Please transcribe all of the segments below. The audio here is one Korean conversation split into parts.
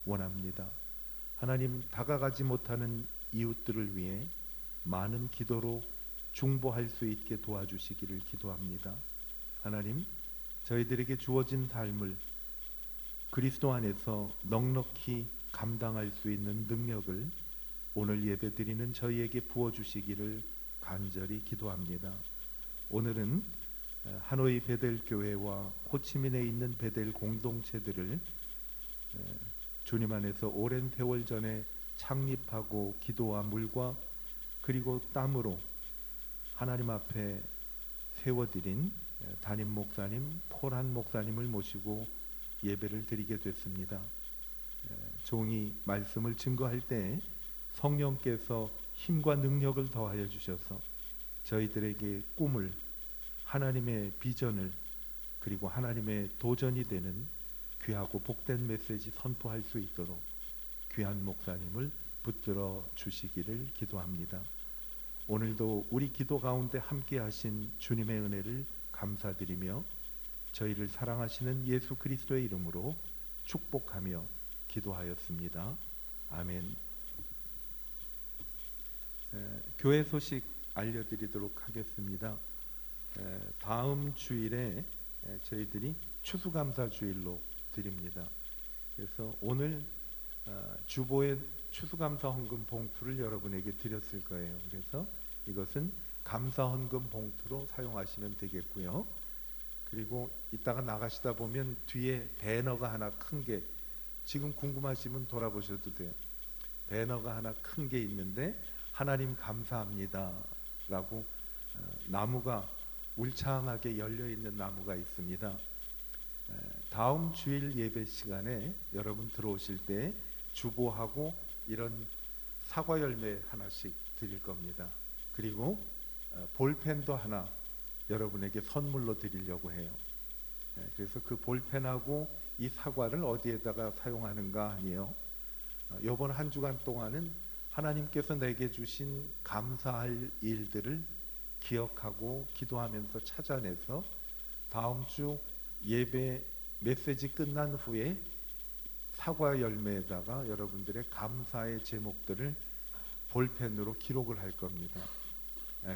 원합니다. 하나님, 다가가지 못하는 이웃들을 위해 많은 기도로 중보할 수 있게 도와주시기를 기도합니다. 하나님, 저희들에게 주어진 삶을 그리스도 안에서 넉넉히 감당할 수 있는 능력을 오늘 예배드리는 저희에게 부어주시기를 간절히 기도합니다. 오늘은 하노이 베델 교회와 호치민에 있는 베델 공동체들을 주님 안에서 오랜 세월 전에 창립하고 기도와 물과 그리고 땀으로 하나님 앞에 세워드린 담임 목사님 폴한 목사님을 모시고 예배를 드리게 됐습니다. 종이 말씀을 증거할 때 성령께서 힘과 능력을 더하여 주셔서 저희들에게 꿈을, 하나님의 비전을, 그리고 하나님의 도전이 되는 귀하고 복된 메시지 선포할 수 있도록 귀한 목사님을 붙들어 주시기를 기도합니다. 오늘도 우리 기도 가운데 함께 하신 주님의 은혜를 감사드리며 저희를 사랑하시는 예수 그리스도의 이름으로 축복하며 기도하였습니다. 아멘. 교회 소식 알려드리도록 하겠습니다. 다음 주일에 저희들이 추수감사 주일로 드립니다. 그래서 오늘 주보의 추수감사 헌금 봉투를 여러분에게 드렸을 거예요. 그래서 이것은 감사 헌금 봉투로 사용하시면 되겠고요. 그리고 이따가 나가시다 보면 뒤에 배너가 하나 큰 게, 지금 궁금하시면 돌아보셔도 돼요. 배너가 하나 큰 게 있는데 하나님 감사합니다 라고 나무가 울창하게 열려있는 나무가 있습니다. 다음 주일 예배 시간에 여러분 들어오실 때 주보하고 이런 사과 열매 하나씩 드릴 겁니다. 그리고 볼펜도 하나 여러분에게 선물로 드리려고 해요. 그래서 그 볼펜하고 이 사과를 어디에다가 사용하는가 하니요, 이번 한 주간 동안은 하나님께서 내게 주신 감사할 일들을 기억하고 기도하면서 찾아내서 다음 주 예배 메시지 끝난 후에 사과 열매에다가 여러분들의 감사의 제목들을 볼펜으로 기록을 할 겁니다.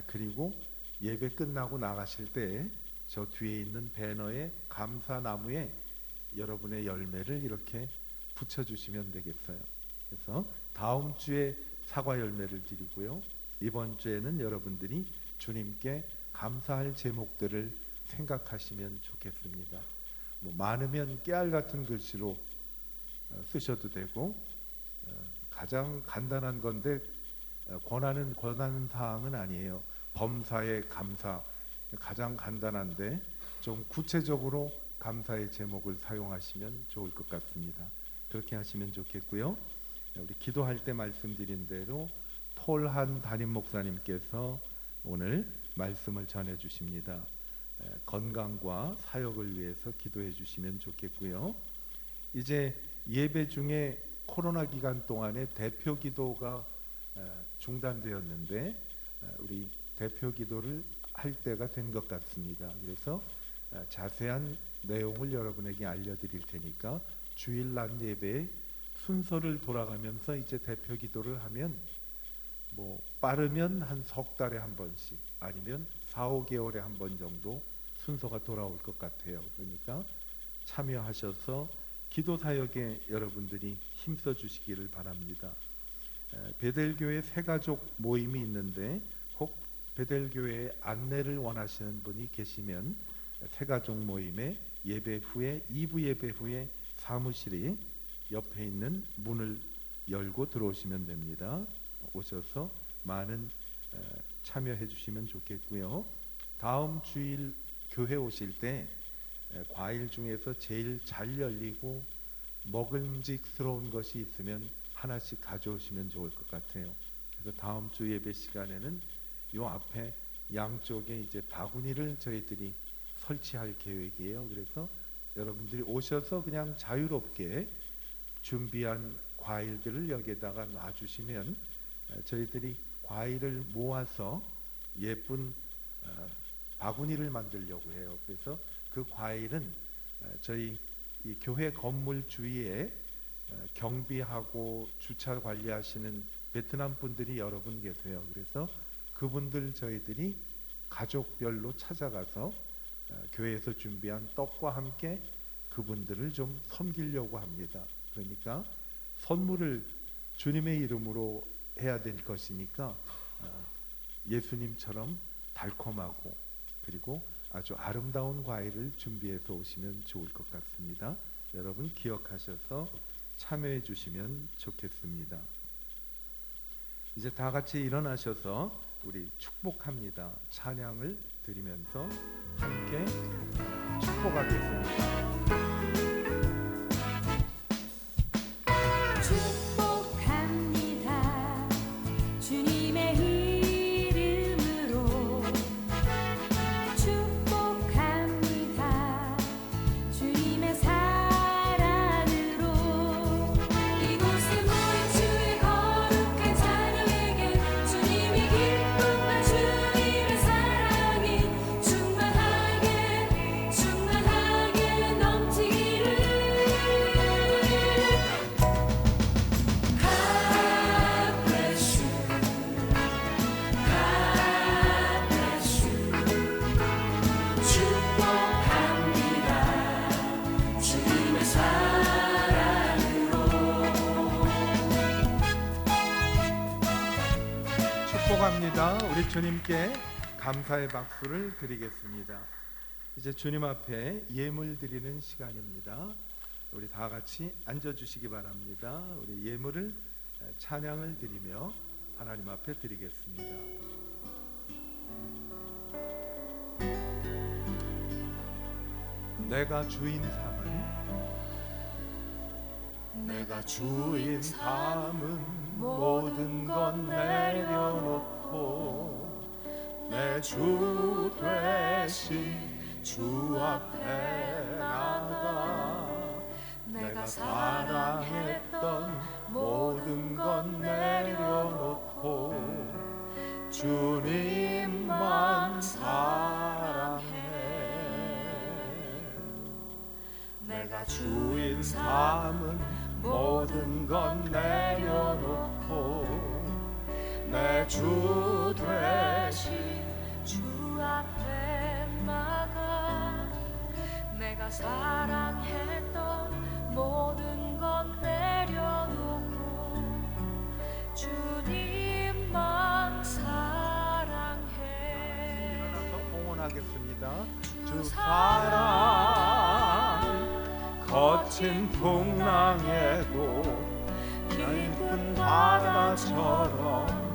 그리고 예배 끝나고 나가실 때 저 뒤에 있는 배너에 감사나무에 여러분의 열매를 이렇게 붙여주시면 되겠어요. 그래서 다음 주에 사과 열매를 드리고요, 이번 주에는 여러분들이 주님께 감사할 제목들을 생각하시면 좋겠습니다. 많으면 깨알 같은 글씨로 쓰셔도 되고, 가장 간단한 건데 권하는 사항은 아니에요. 범사에 감사, 가장 간단한데 좀 구체적으로 감사의 제목을 사용하시면 좋을 것 같습니다. 그렇게 하시면 좋겠고요. 우리 기도할 때 말씀드린 대로 폴한 담임 목사님께서 오늘 말씀을 전해 주십니다. 건강과 사역을 위해서 기도해 주시면 좋겠고요. 이제 예배 중에 코로나 기간 동안에 대표 기도가 중단되었는데 우리 대표 기도를 할 때가 된 것 같습니다. 그래서 자세한 내용을 여러분에게 알려드릴 테니까 주일날 예배의 순서를 돌아가면서 이제 대표 기도를 하면 빠르면 한 석 달에 한 번씩, 아니면 4-5개월에 한 번 정도 순서가 돌아올 것 같아요. 그러니까 참여하셔서 기도 사역에 여러분들이 힘써 주시기를 바랍니다. 베델교회 새가족 모임이 있는데 혹 베델교회에 안내를 원하시는 분이 계시면 새가족 모임에 예배 후에 2부 예배 후에 사무실이 옆에 있는 문을 열고 들어오시면 됩니다. 오셔서 많은 참여해 주시면 좋겠고요. 다음 주일 교회 오실 때 과일 중에서 제일 잘 열리고 먹음직스러운 것이 있으면 하나씩 가져오시면 좋을 것 같아요. 그래서 다음 주 예배 시간에는 요 앞에 양쪽에 이제 바구니를 저희들이 설치할 계획이에요. 그래서 여러분들이 오셔서 그냥 자유롭게 준비한 과일들을 여기에다가 놔주시면 저희들이 과일을 모아서 예쁜 바구니를 만들려고 해요. 그래서 그 과일은 저희 이 교회 건물 주위에 경비하고 주차 관리하시는 베트남 분들이 여러 분 계세요. 그래서 그분들 저희들이 가족별로 찾아가서 교회에서 준비한 떡과 함께 그분들을 좀 섬기려고 합니다. 그러니까 선물을 주님의 이름으로 해야 될 것이니까 예수님처럼 달콤하고 그리고 아주 아름다운 과일을 준비해서 오시면 좋을 것 같습니다. 여러분 기억하셔서 참여해 주시면 좋겠습니다. 이제 다 같이 일어나셔서 우리 축복합니다. 찬양을 드리면서 함께 축복하겠습니다. 축복합니다. 주님의 이름으로 축복합니다. 주님의 사랑으로 이곳에 모인 주의 거룩한 자녀에게 주님이 기쁨과 주님의 사랑이 충만하게 넘치기를. 축복합니다. 우리 주님께 감사의 박수를 드리겠습니다. 이제 주님 앞에 예물 드리는 시간입니다. 우리 다 같이 앉아주시기 바랍니다. 우리 예물을 찬양을 드리며 하나님 앞에 드리겠습니다. 내가 주인 삼은 모든 것 내려놓고 내 주 되신 주 앞에 나가 내가 사랑했던 모든 것 내려놓고 주님만 사랑해. 내가 주인 삼은 모든 것 내려놓고 내 주 되신 주 앞에 나가 내가 사랑했던 모든 것 내려놓고 주님만 사랑해. 일어나서 응원하겠습니다. 주 사랑 거친 풍랑에도 깊은 바다처럼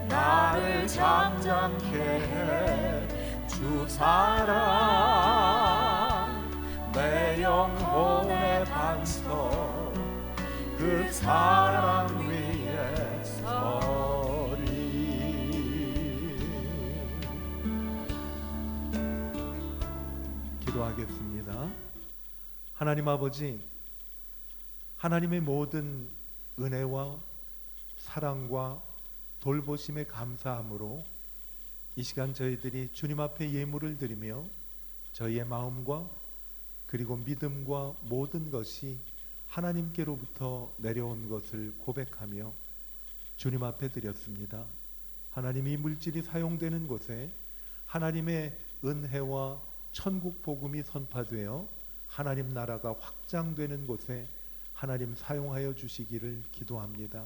나를 잠잠케 해. 주 사랑 내 영혼의 반석 그 사랑 위에 서리. 기도하겠습니다. 하나님 아버지, 하나님의 모든 은혜와 사랑과 돌보심에 감사함으로 이 시간 저희들이 주님 앞에 예물을 드리며 저희의 마음과 그리고 믿음과 모든 것이 하나님께로부터 내려온 것을 고백하며 주님 앞에 드렸습니다. 하나님, 이 물질이 사용되는 곳에 하나님의 은혜와 천국 복음이 선파되어 하나님 나라가 확장되는 곳에 하나님 사용하여 주시기를 기도합니다.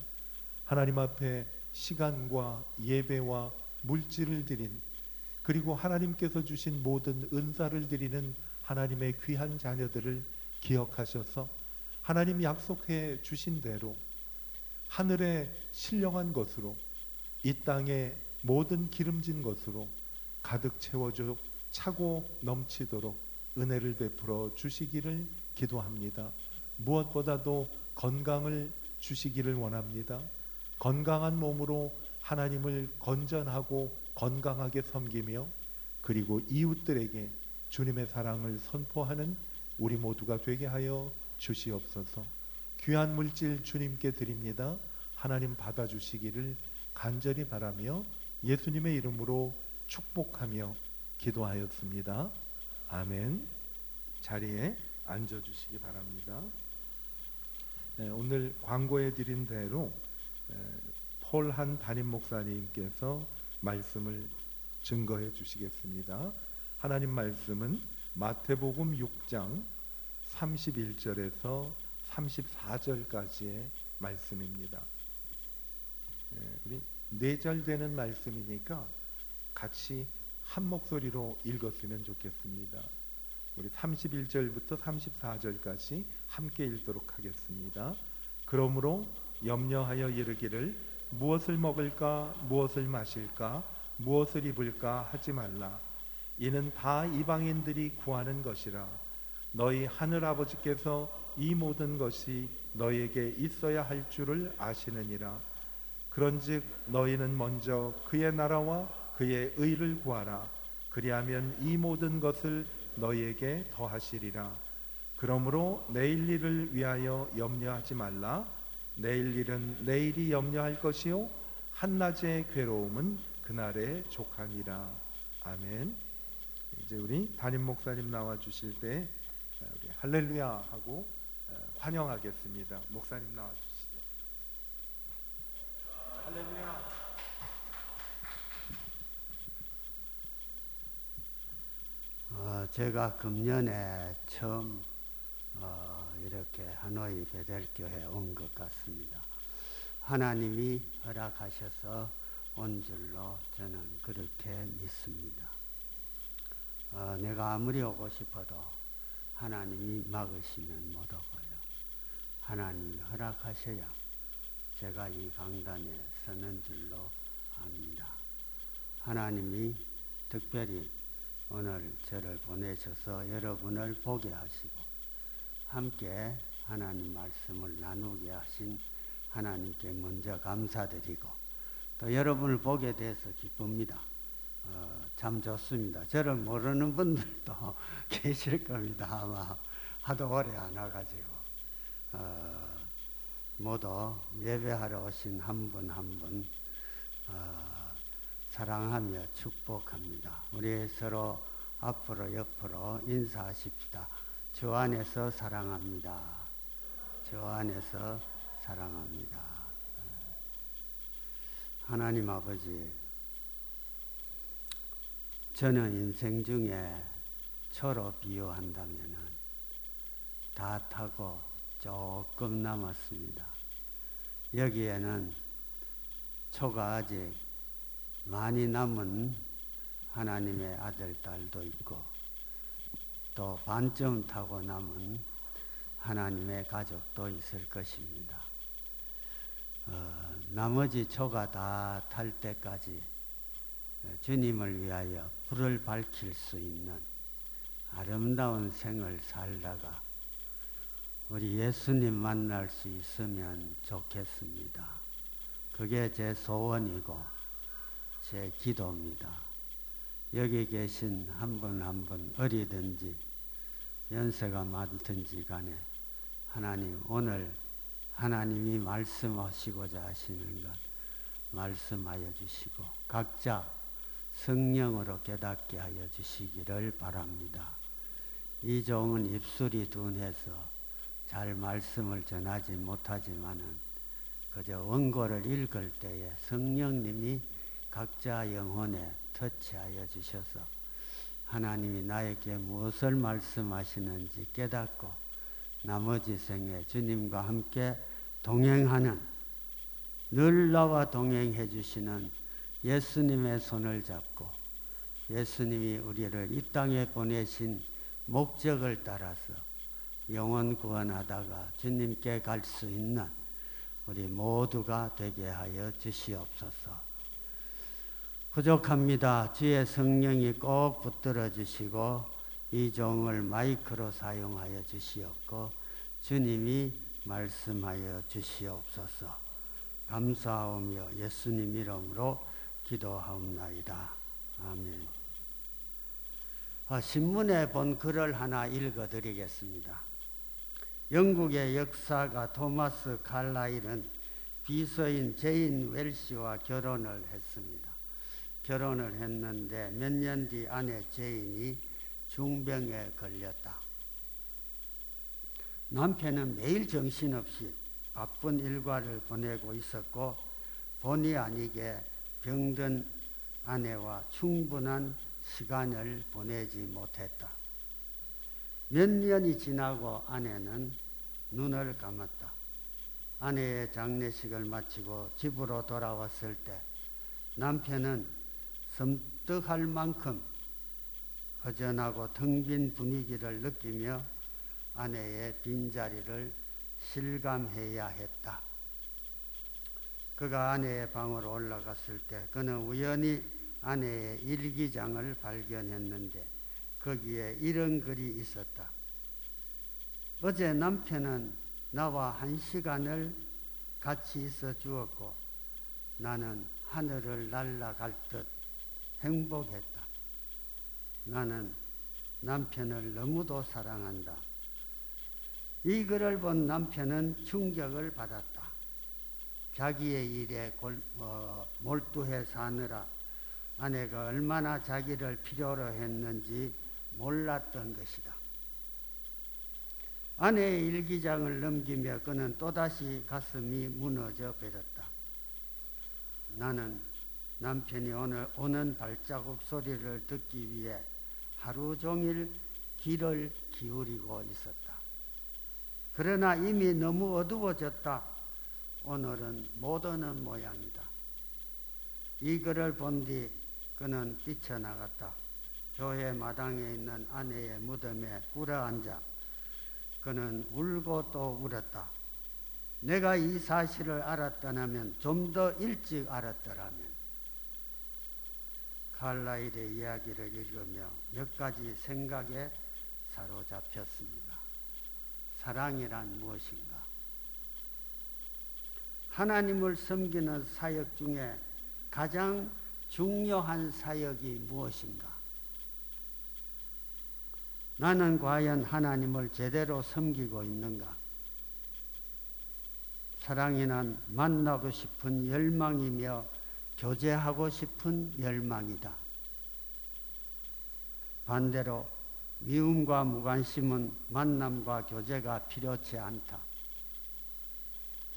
하나님 앞에 시간과 예배와 물질을 드린, 그리고 하나님께서 주신 모든 은사를 드리는 하나님의 귀한 자녀들을 기억하셔서 하나님 약속해 주신 대로 하늘의 신령한 것으로 이 땅의 모든 기름진 것으로 가득 채워져 차고 넘치도록 은혜를 베풀어 주시기를 기도합니다. 무엇보다도 건강을 주시기를 원합니다. 건강한 몸으로 하나님을 건전하고 건강하게 섬기며 그리고 이웃들에게 주님의 사랑을 선포하는 우리 모두가 되게 하여 주시옵소서. 귀한 물질 주님께 드립니다. 하나님 받아주시기를 간절히 바라며 예수님의 이름으로 축복하며 기도하였습니다. 아멘. 자리에 앉아주시기 바랍니다. 오늘 광고해 드린 대로 폴한 담임 목사님께서 말씀을 증거해 주시겠습니다. 하나님 말씀은 마태복음 6장 31절에서 34절까지의 말씀입니다. 우리 4절 되는 말씀이니까 같이 한 목소리로 읽었으면 좋겠습니다. 우리 31절부터 34절까지 함께 읽도록 하겠습니다. 그러므로 염려하여 이르기를 무엇을 먹을까 무엇을 마실까 무엇을 입을까 하지 말라. 이는 다 이방인들이 구하는 것이라. 너희 하늘 아버지께서 이 모든 것이 너희에게 있어야 할 줄을 아시느니라. 그런즉 너희는 먼저 그의 나라와 그의 의를 구하라. 그리하면 이 모든 것을 너희에게 더하시리라. 그러므로 내일 일을 위하여 염려하지 말라. 내일 일은 내일이 염려할 것이요 한낮의 괴로움은 그날에 족하니라. 아멘. 이제 우리 담임 목사님 나와 주실 때 우리 할렐루야 하고 환영하겠습니다. 목사님 나와 주시죠. 할렐루야. 제가 금년에 처음 이렇게 하노이 베델교회 온 것 같습니다. 하나님이 허락하셔서 온 줄로 저는 그렇게 믿습니다. 내가 아무리 오고 싶어도 하나님이 막으시면 못 오고요. 하나님이 허락하셔야 제가 이 강단에 서는 줄로 압니다. 하나님이 특별히 오늘 저를 보내셔서 여러분을 보게 하시고 함께 하나님 말씀을 나누게 하신 하나님께 먼저 감사드리고 또 여러분을 보게 돼서 기쁩니다. 참 좋습니다. 저를 모르는 분들도 계실 겁니다. 아마 하도 오래 안 와가지고 모두 예배하러 오신 한 분 한 분 사랑하며 축복합니다. 우리 서로 앞으로 옆으로 인사하십시다. 주 안에서 사랑합니다. 주 안에서 사랑합니다. 하나님 아버지, 저는 인생 중에 초로 비유한다면 다 타고 조금 남았습니다. 여기에는 초가 아직 많이 남은 하나님의 아들, 딸도 있고 또 반쯤 타고 남은 하나님의 가족도 있을 것입니다. 나머지 초가 다 탈 때까지 주님을 위하여 불을 밝힐 수 있는 아름다운 생을 살다가 우리 예수님 만날 수 있으면 좋겠습니다. 그게 제 소원이고 제 기도입니다. 여기 계신 한 분 한 분 어리든지 연세가 많든지 간에 하나님 오늘 하나님이 말씀하시고자 하시는 것 말씀하여 주시고 각자 성령으로 깨닫게 하여 주시기를 바랍니다. 이 종은 입술이 둔해서 잘 말씀을 전하지 못하지만은 그저 원고를 읽을 때에 성령님이 각자 영혼에 터치하여 주셔서 하나님이 나에게 무엇을 말씀하시는지 깨닫고 나머지 생에 주님과 함께 동행하는 늘 나와 동행해 주시는 예수님의 손을 잡고 예수님이 우리를 이 땅에 보내신 목적을 따라서 영혼 구원하다가 주님께 갈 수 있는 우리 모두가 되게 하여 주시옵소서. 부족합니다. 주의 성령이 꼭 붙들어 주시고 이 종을 마이크로 사용하여 주시옵고 주님이 말씀하여 주시옵소서. 감사하오며 예수님 이름으로 기도하옵나이다. 아멘. 신문에 본 글을 하나 읽어드리겠습니다. 영국의 역사가 토마스 칼라일은 비서인 제인 웰시와 결혼을 했습니다. 결혼을 했는데 몇 년 뒤 아내 제인이 중병에 걸렸다. 남편은 매일 정신없이 바쁜 일과를 보내고 있었고 본의 아니게 병든 아내와 충분한 시간을 보내지 못했다. 몇 년이 지나고 아내는 눈을 감았다. 아내의 장례식을 마치고 집으로 돌아왔을 때 남편은 섬뜩할 만큼 허전하고 텅 빈 분위기를 느끼며 아내의 빈자리를 실감해야 했다. 그가 아내의 방으로 올라갔을 때 그는 우연히 아내의 일기장을 발견했는데 거기에 이런 글이 있었다. 어제 남편은 나와 1시간을 같이 있어 주었고 나는 하늘을 날아갈 듯 행복했다. 나는 남편을 너무도 사랑한다. 이 글을 본 남편은 충격을 받았다. 자기의 일에 몰두해 사느라 아내가 얼마나 자기를 필요로 했는지 몰랐던 것이다. 아내의 일기장을 넘기며 그는 또다시 가슴이 무너져 버렸다. 나는 남편이 오늘 오는 발자국 소리를 듣기 위해 하루 종일 귀를 기울이고 있었다. 그러나 이미 너무 어두워졌다. 오늘은 못 오는 모양이다. 이 글을 본 뒤 그는 뛰쳐나갔다. 교회 마당에 있는 아내의 무덤에 꿇어앉아 그는 울고 또 울었다. 내가 이 사실을 알았더라면, 좀 더 일찍 알았더라면. 칼라일의 이야기를 읽으며 몇 가지 생각에 사로잡혔습니다. 사랑이란 무엇인가? 하나님을 섬기는 사역 중에 가장 중요한 사역이 무엇인가? 나는 과연 하나님을 제대로 섬기고 있는가? 사랑이란 만나고 싶은 열망이며 교제하고 싶은 열망이다. 반대로 미움과 무관심은 만남과 교제가 필요치 않다.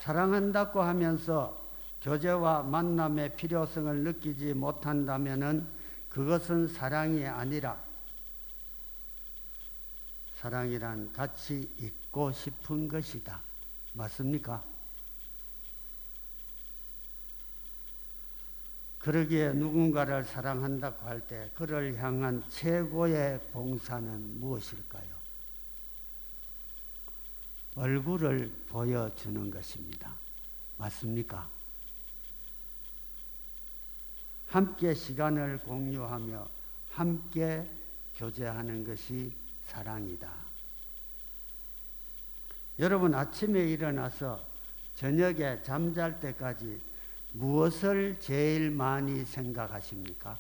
사랑한다고 하면서 교제와 만남의 필요성을 느끼지 못한다면 그것은 사랑이 아니라 사랑이란 같이 있고 싶은 것이다. 맞습니까? 그러기에 누군가를 사랑한다고 할 때 그를 향한 최고의 봉사는 무엇일까요? 얼굴을 보여주는 것입니다. 맞습니까? 함께 시간을 공유하며 함께 교제하는 것이 사랑이다. 여러분, 아침에 일어나서 저녁에 잠잘 때까지 무엇을 제일 많이 생각하십니까?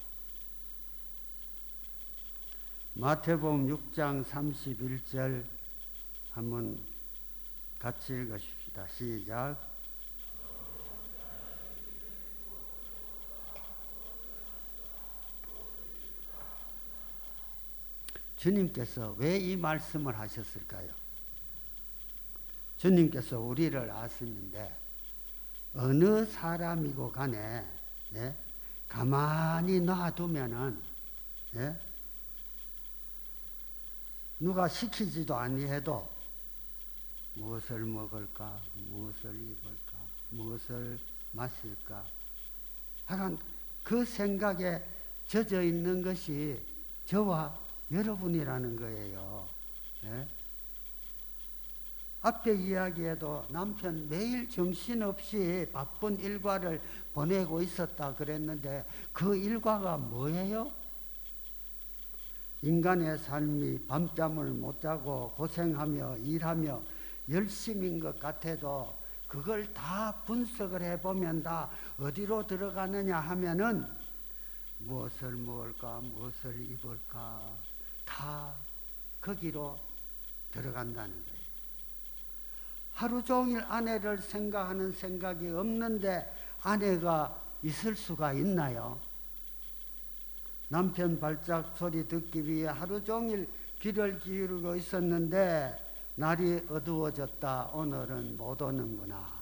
마태복음 6장 31절 한번 같이 읽으십시다. 시작. 주님께서 왜 이 말씀을 하셨을까요? 주님께서 우리를 아시는데 어느 사람이고 간에 가만히 놔두면은 누가 시키지도 아니해도 무엇을 먹을까, 무엇을 입을까, 무엇을 마실까 하는 그 생각에 젖어 있는 것이 저와 여러분이라는 거예요. 앞에 이야기에도 남편 매일 정신없이 바쁜 일과를 보내고 있었다 그랬는데 그 일과가 뭐예요? 인간의 삶이 밤잠을 못 자고 고생하며 일하며 열심인 것 같아도 그걸 다 분석을 해보면 다 어디로 들어가느냐 하면은 무엇을 먹을까, 무엇을 입을까 다 거기로 들어간다는 거예요. 하루 종일 아내를 생각하는 생각이 없는데 아내가 있을 수가 있나요? 남편 발작 소리 듣기 위해 하루 종일 귀를 기울이고 있었는데 날이 어두워졌다. 오늘은 못 오는구나.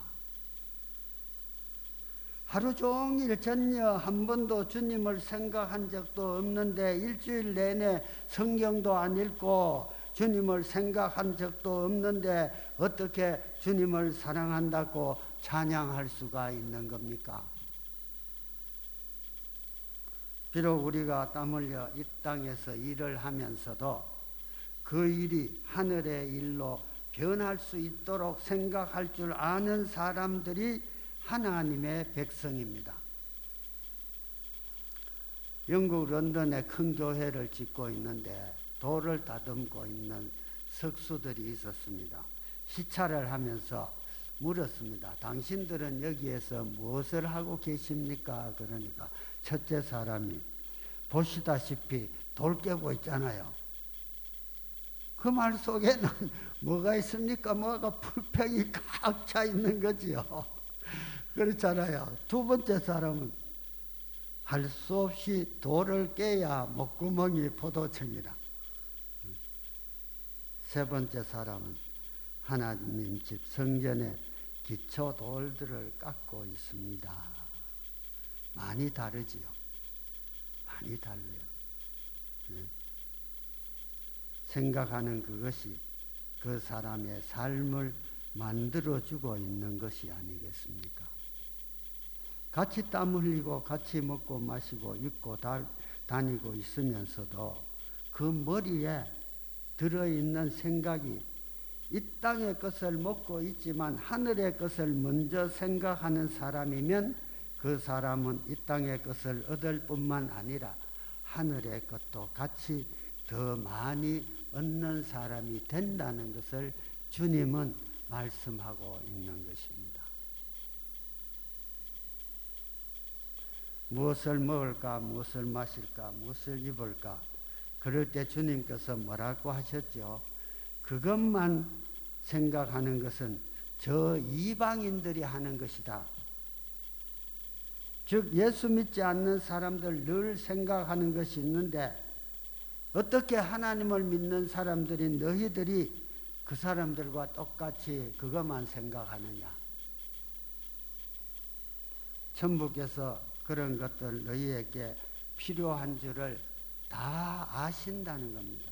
하루 종일 전혀 한 번도 주님을 생각한 적도 없는데 일주일 내내 성경도 안 읽고 주님을 생각한 적도 없는데 어떻게 주님을 사랑한다고 찬양할 수가 있는 겁니까? 비록 우리가 땀 흘려 이 땅에서 일을 하면서도 그 일이 하늘의 일로 변할 수 있도록 생각할 줄 아는 사람들이 하나님의 백성입니다. 영국 런던에 큰 교회를 짓고 있는데 돌을 다듬고 있는 석수들이 있었습니다. 시찰을 하면서 물었습니다. 당신들은 여기에서 무엇을 하고 계십니까? 그러니까 첫째 사람이 보시다시피 돌 깨고 있잖아요. 그 말 속에는 뭐가 있습니까? 뭐가 불평이 꽉 차 있는 거지요. 그렇잖아요. 두 번째 사람은 할 수 없이 돌을 깨야 목구멍이 포도청이라. 세 번째 사람은 하나님 집 성전에 기초 돌들을 깎고 있습니다. 많이 다르지요. 많이 달라요. 네? 생각하는 그것이 그 사람의 삶을 만들어주고 있는 것이 아니겠습니까? 같이 땀 흘리고 같이 먹고 마시고 입고 다니고 있으면서도 그 머리에 들어있는 생각이 이 땅의 것을 먹고 있지만 하늘의 것을 먼저 생각하는 사람이면 그 사람은 이 땅의 것을 얻을 뿐만 아니라 하늘의 것도 같이 더 많이 얻는 사람이 된다는 것을 주님은 말씀하고 있는 것입니다. 무엇을 먹을까, 무엇을 마실까, 무엇을 입을까? 그럴 때 주님께서 뭐라고 하셨죠? 그것만 생각하는 것은 저 이방인들이 하는 것이다. 즉 예수 믿지 않는 사람들 늘 생각하는 것이 있는데 어떻게 하나님을 믿는 사람들인 너희들이 그 사람들과 똑같이 그것만 생각하느냐? 천부께서 그런 것들 너희에게 필요한 줄을 다 아신다는 겁니다.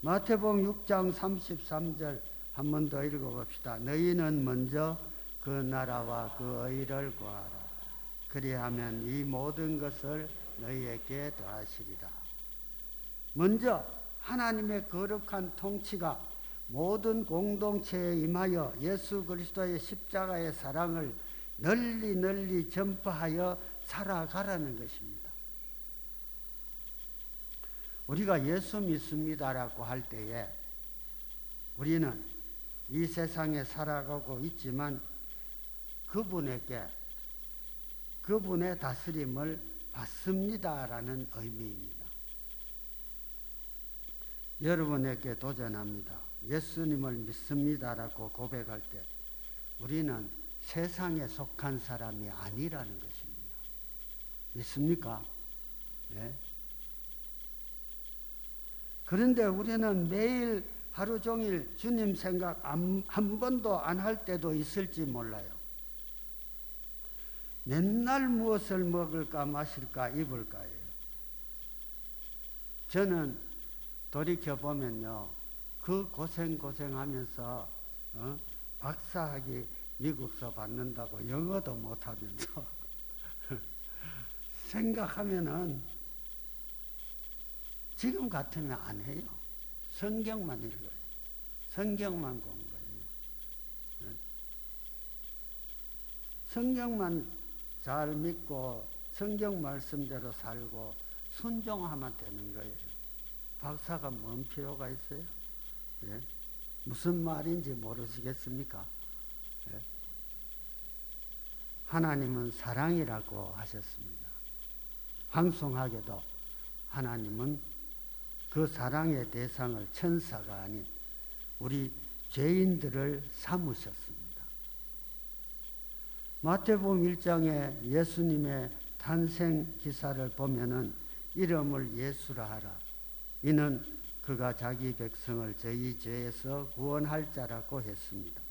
마태복음 6장 33절 한 번 더 읽어봅시다. 너희는 먼저 그 나라와 그 의를 구하라. 그리하면 이 모든 것을 너희에게 더하시리라. 먼저 하나님의 거룩한 통치가 모든 공동체에 임하여 예수 그리스도의 십자가의 사랑을 널리 널리 전파하여 살아가라는 것입니다. 우리가 예수 믿습니다라고 할 때에 우리는 이 세상에 살아가고 있지만 그분에게 그분의 다스림을 받습니다라는 의미입니다. 여러분에게 도전합니다. 예수님을 믿습니다라고 고백할 때 우리는 세상에 속한 사람이 아니라는 것입니다. 믿습니까? 네. 그런데 우리는 매일 하루 종일 주님 생각 한 번도 안 할 때도 있을지 몰라요. 맨날 무엇을 먹을까 마실까 입을까예요. 저는 돌이켜보면요. 그 고생하면서 박사학위 미국서 받는다고 영어도 못하면서 생각하면은 지금 같으면 안 해요. 성경만 읽어요. 성경만 공부해요. 성경만 잘 믿고 성경 말씀대로 살고 순종하면 되는 거예요. 박사가 뭔 필요가 있어요? 예? 무슨 말인지 모르시겠습니까? 예? 하나님은 사랑이라고 하셨습니다. 황송하게도 하나님은 그 사랑의 대상을 천사가 아닌 우리 죄인들을 삼으셨습니다. 마태복음 1장에 예수님의 탄생 기사를 보면은 이름을 예수라 하라. 이는 그가 자기 백성을 저희 죄에서 구원할 자라고 했습니다.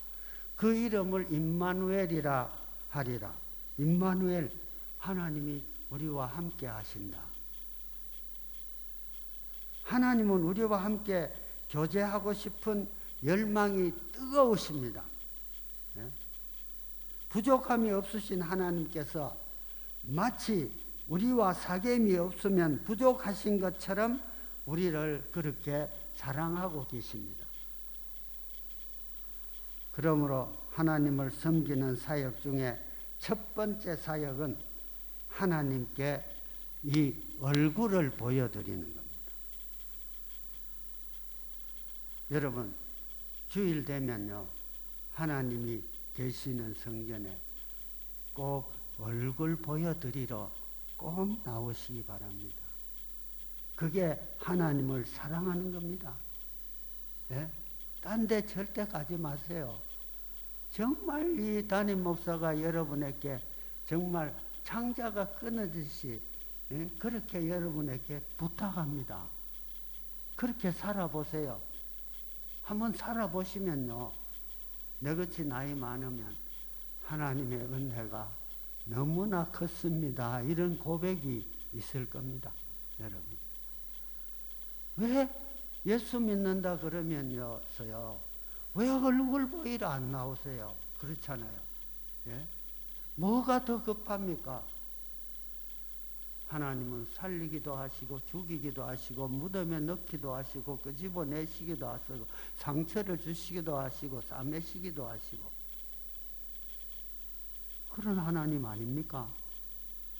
그 이름을 임마누엘이라 하리라. 임마누엘, 하나님이 우리와 함께 하신다. 하나님은 우리와 함께 교제하고 싶은 열망이 뜨거우십니다. 부족함이 없으신 하나님께서 마치 우리와 사귐이 없으면 부족하신 것처럼 우리를 그렇게 사랑하고 계십니다. 그러므로 하나님을 섬기는 사역 중에 첫 번째 사역은 하나님께 이 얼굴을 보여드리는 겁니다. 여러분, 주일 되면요, 하나님이 계시는 성전에 꼭 얼굴 보여드리러 꼭 나오시기 바랍니다. 그게 하나님을 사랑하는 겁니다. 예? 딴 데 절대 가지 마세요. 정말 이 담임 목사가 여러분에게 정말 창자가 끊어지듯이 그렇게 여러분에게 부탁합니다. 그렇게 살아보세요. 한번 살아보시면요, 내같이 나이 많으면 하나님의 은혜가 너무나 컸습니다. 이런 고백이 있을 겁니다. 여러분, 왜 예수 믿는다 그러면서요, 왜 얼굴 보이러 안 나오세요? 그렇잖아요. 예? 뭐가 더 급합니까? 하나님은 살리기도 하시고 죽이기도 하시고 무덤에 넣기도 하시고 끄집어내시기도 하시고 상처를 주시기도 하시고 싸매시기도 하시고 그런 하나님 아닙니까?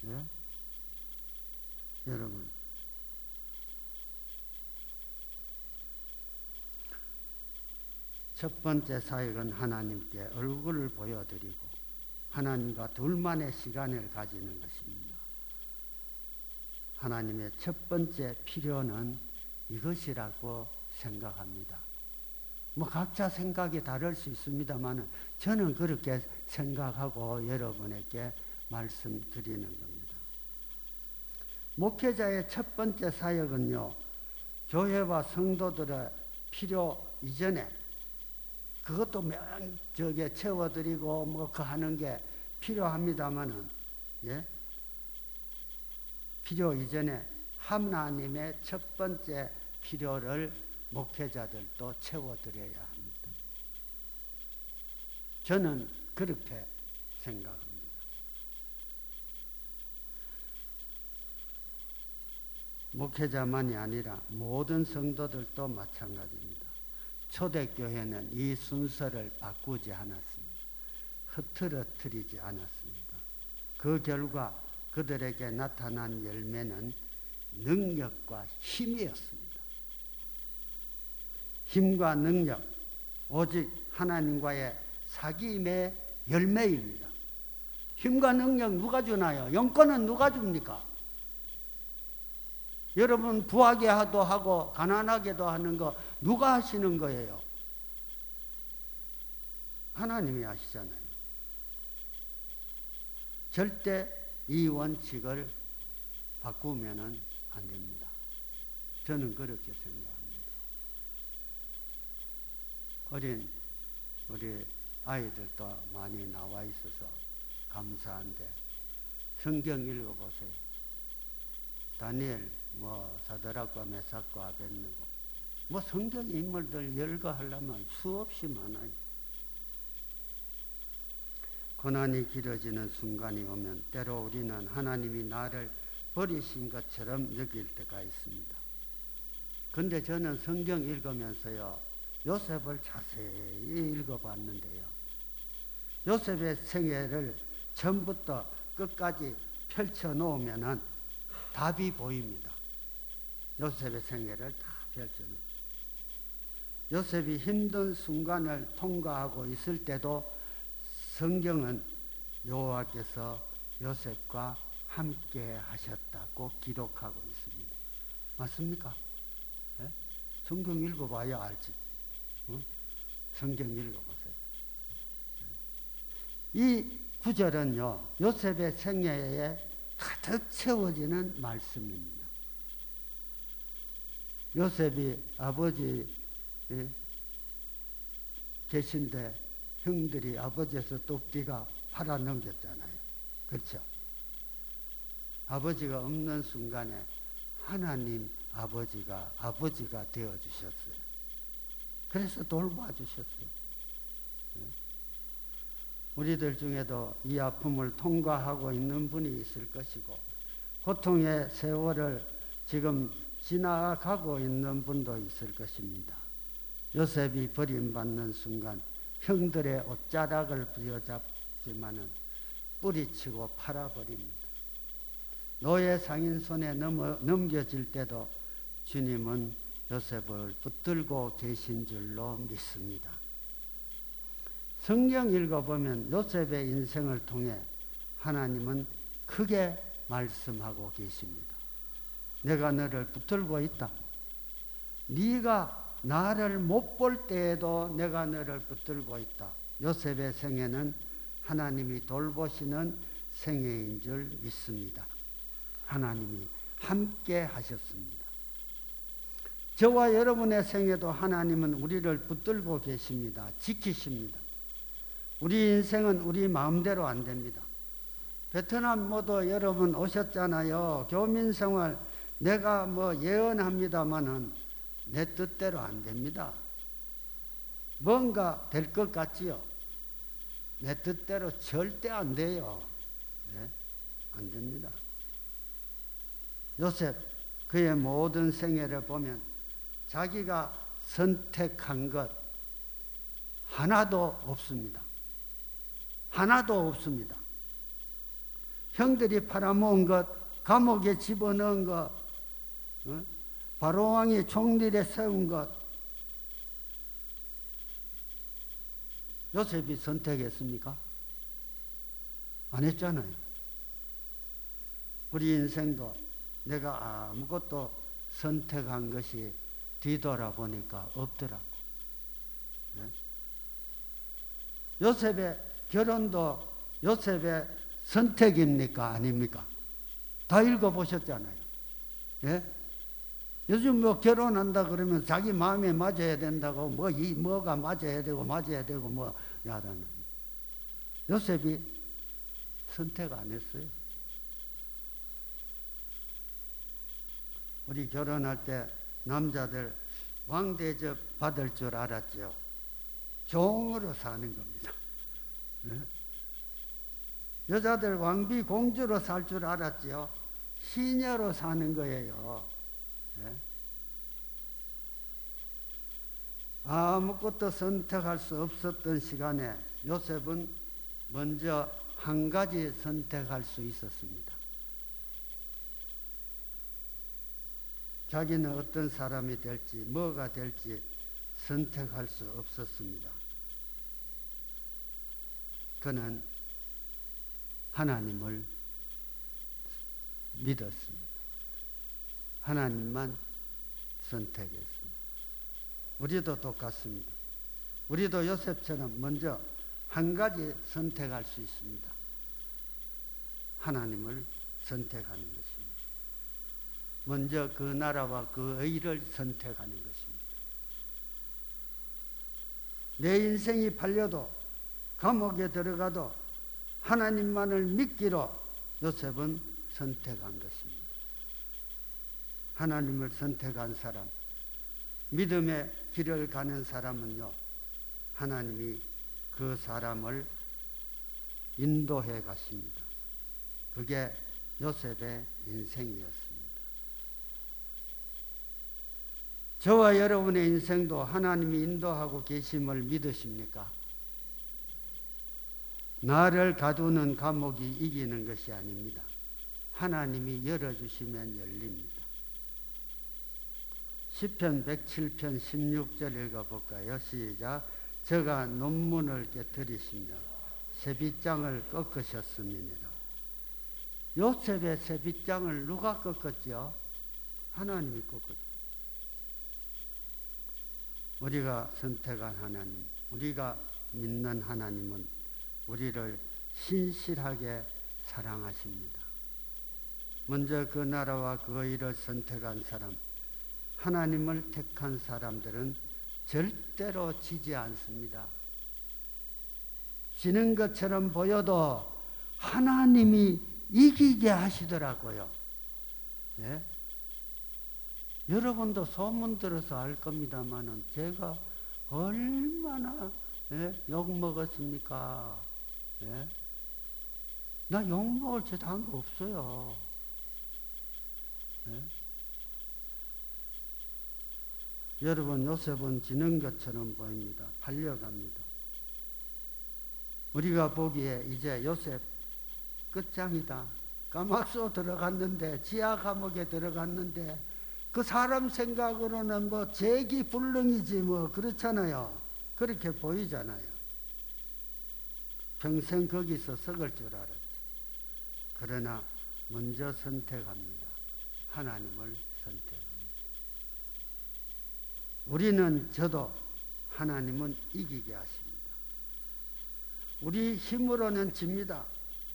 예? 여러분, 첫 번째 사역은 하나님께 얼굴을 보여드리고 하나님과 둘만의 시간을 가지는 것입니다. 하나님의 첫 번째 필요는 이것이라고 생각합니다. 뭐 각자 생각이 다를 수 있습니다만 저는 그렇게 생각하고 여러분에게 말씀드리는 겁니다. 목회자의 첫 번째 사역은요, 교회와 성도들의 필요 이전에 그것도 채워드리고 뭐 그 하는 게 필요합니다만은, 예? 필요 이전에 하나님의 첫 번째 필요를 목회자들도 채워드려야 합니다. 저는 그렇게 생각합니다. 목회자만이 아니라 모든 성도들도 마찬가지입니다. 초대교회는 이 순서를 바꾸지 않았습니다. 흐트러뜨리지 않았습니다. 그 결과 그들에게 나타난 열매는 능력과 힘이었습니다. 힘과 능력, 오직 하나님과의 사귐의 열매입니다. 힘과 능력 누가 주나요? 영권은 누가 줍니까? 여러분 부하게도 하고 가난하게도 하는 거 누가 하시는 거예요? 하나님이 하시잖아요. 절대 이 원칙을 바꾸면은 안 됩니다. 저는 그렇게 생각합니다. 어린 우리 아이들도 많이 나와 있어서 감사한데 성경 읽어보세요. 다니엘, 사드락과 메삭과 아벳느고 성경 인물들 열거하려면 수없이 많아요. 고난이 길어지는 순간이 오면 때로 우리는 하나님이 나를 버리신 것처럼 느낄 때가 있습니다. 근데 저는 성경 읽으면서요, 요셉을 자세히 읽어봤는데요, 요셉의 생애를 처음부터 끝까지 펼쳐놓으면은 답이 보입니다. 요셉의 생애를 다 펼쳐놓으면 요셉이 힘든 순간을 통과하고 있을 때도 성경은 여호와께서 요셉과 함께 하셨다고 기록하고 있습니다. 맞습니까? 네? 성경 읽어봐야 알지. 응? 성경 읽어보세요. 이 구절은요, 요셉의 생애에 가득 채워지는 말씀입니다. 요셉이 아버지 계신데 형들이 아버지에서 뚝띠가 팔아넘겼잖아요. 그렇죠? 아버지가 없는 순간에 하나님 아버지가 되어주셨어요. 그래서 돌봐주셨어요. 우리들 중에도 이 아픔을 통과하고 있는 분이 있을 것이고 고통의 세월을 지금 지나가고 있는 분도 있을 것입니다. 요셉이 버림받는 순간 형들의 옷자락을 부여잡지만은 뿌리치고 팔아버립니다. 노예 상인 손에 넘겨질 때도 주님은 요셉을 붙들고 계신 줄로 믿습니다. 성경 읽어보면 요셉의 인생을 통해 하나님은 크게 말씀하고 계십니다. 내가 너를 붙들고 있다. 네가 나를 못 볼 때에도 내가 너를 붙들고 있다. 요셉의 생애는 하나님이 돌보시는 생애인 줄 믿습니다. 하나님이 함께 하셨습니다. 저와 여러분의 생애도 하나님은 우리를 붙들고 계십니다. 지키십니다. 우리 인생은 우리 마음대로 안 됩니다. 베트남 모두 여러분 오셨잖아요. 교민생활 내가 예언합니다마는 내 뜻대로 안 됩니다. 뭔가 될 것 같지요? 내 뜻대로 절대 안 돼요. 네? 안 됩니다. 요셉 그의 모든 생애를 보면 자기가 선택한 것 하나도 없습니다. 하나도 없습니다. 형들이 팔아모은 것, 감옥에 집어넣은 것, 바로왕이 총리에 세운 것, 요셉이 선택했습니까? 안 했잖아요. 우리 인생도 내가 아무것도 선택한 것이 뒤돌아보니까 없더라고. 네? 요셉의 결혼도 요셉의 선택입니까? 아닙니까? 다 읽어보셨잖아요. 예? 요즘 결혼한다 그러면 자기 마음에 맞아야 된다고 뭐가 맞아야 되고 야라는. 요셉이 선택 안 했어요. 우리 결혼할 때 남자들 왕대접 받을 줄 알았죠. 종으로 사는 겁니다. 네? 여자들 왕비 공주로 살 줄 알았죠. 시녀로 사는 거예요. 네? 아무것도 선택할 수 없었던 시간에 요셉은 먼저 한 가지 선택할 수 있었습니다. 자기는 어떤 사람이 될지 뭐가 될지 선택할 수 없었습니다. 그는 하나님을 믿었습니다. 하나님만 선택했습니다. 우리도 똑같습니다. 우리도 요셉처럼 먼저 한 가지 선택할 수 있습니다. 하나님을 선택하는 것입니다. 먼저 그 나라와 그 의를 선택하는 것입니다. 내 인생이 팔려도 감옥에 들어가도 하나님만을 믿기로 요셉은 선택한 것입니다. 하나님을 선택한 사람, 믿음의 길을 가는 사람은요, 하나님이 그 사람을 인도해 가십니다. 그게 요셉의 인생이었습니다. 저와 여러분의 인생도 하나님이 인도하고 계심을 믿으십니까? 나를 가두는 감옥이 이기는 것이 아닙니다. 하나님이 열어주시면 열립니다. 시편 107편 16절 읽어볼까요? 시작. 저가 논문을 깨뜨리시며 세빗장을 꺾으셨음이니라. 요셉의 세빗장을 누가 꺾었죠? 하나님이 꺾었죠. 우리가 선택한 하나님, 우리가 믿는 하나님은 우리를 신실하게 사랑하십니다. 먼저 그 나라와 그 의를 선택한 사람, 하나님을 택한 사람들은 절대로 지지 않습니다. 지는 것처럼 보여도 하나님이 이기게 하시더라고요. 예? 여러분도 소문 들어서 알 겁니다만은 제가 얼마나 욕 먹었습니까? 예? 나 욕 먹을 짓 한 거 없어요. 예? 여러분, 요셉은 지는 것처럼 보입니다. 팔려갑니다. 우리가 보기에 이제 요셉 끝장이다. 까막소 들어갔는데, 지하 감옥에 들어갔는데, 그 사람 생각으로는 뭐 재기불능이지 뭐 그렇잖아요. 그렇게 보이잖아요. 평생 거기서 썩을 줄 알았지. 그러나 먼저 선택합니다. 하나님을 선택합니다. 우리는 저도 하나님은 이기게 하십니다. 우리 힘으로는 집니다.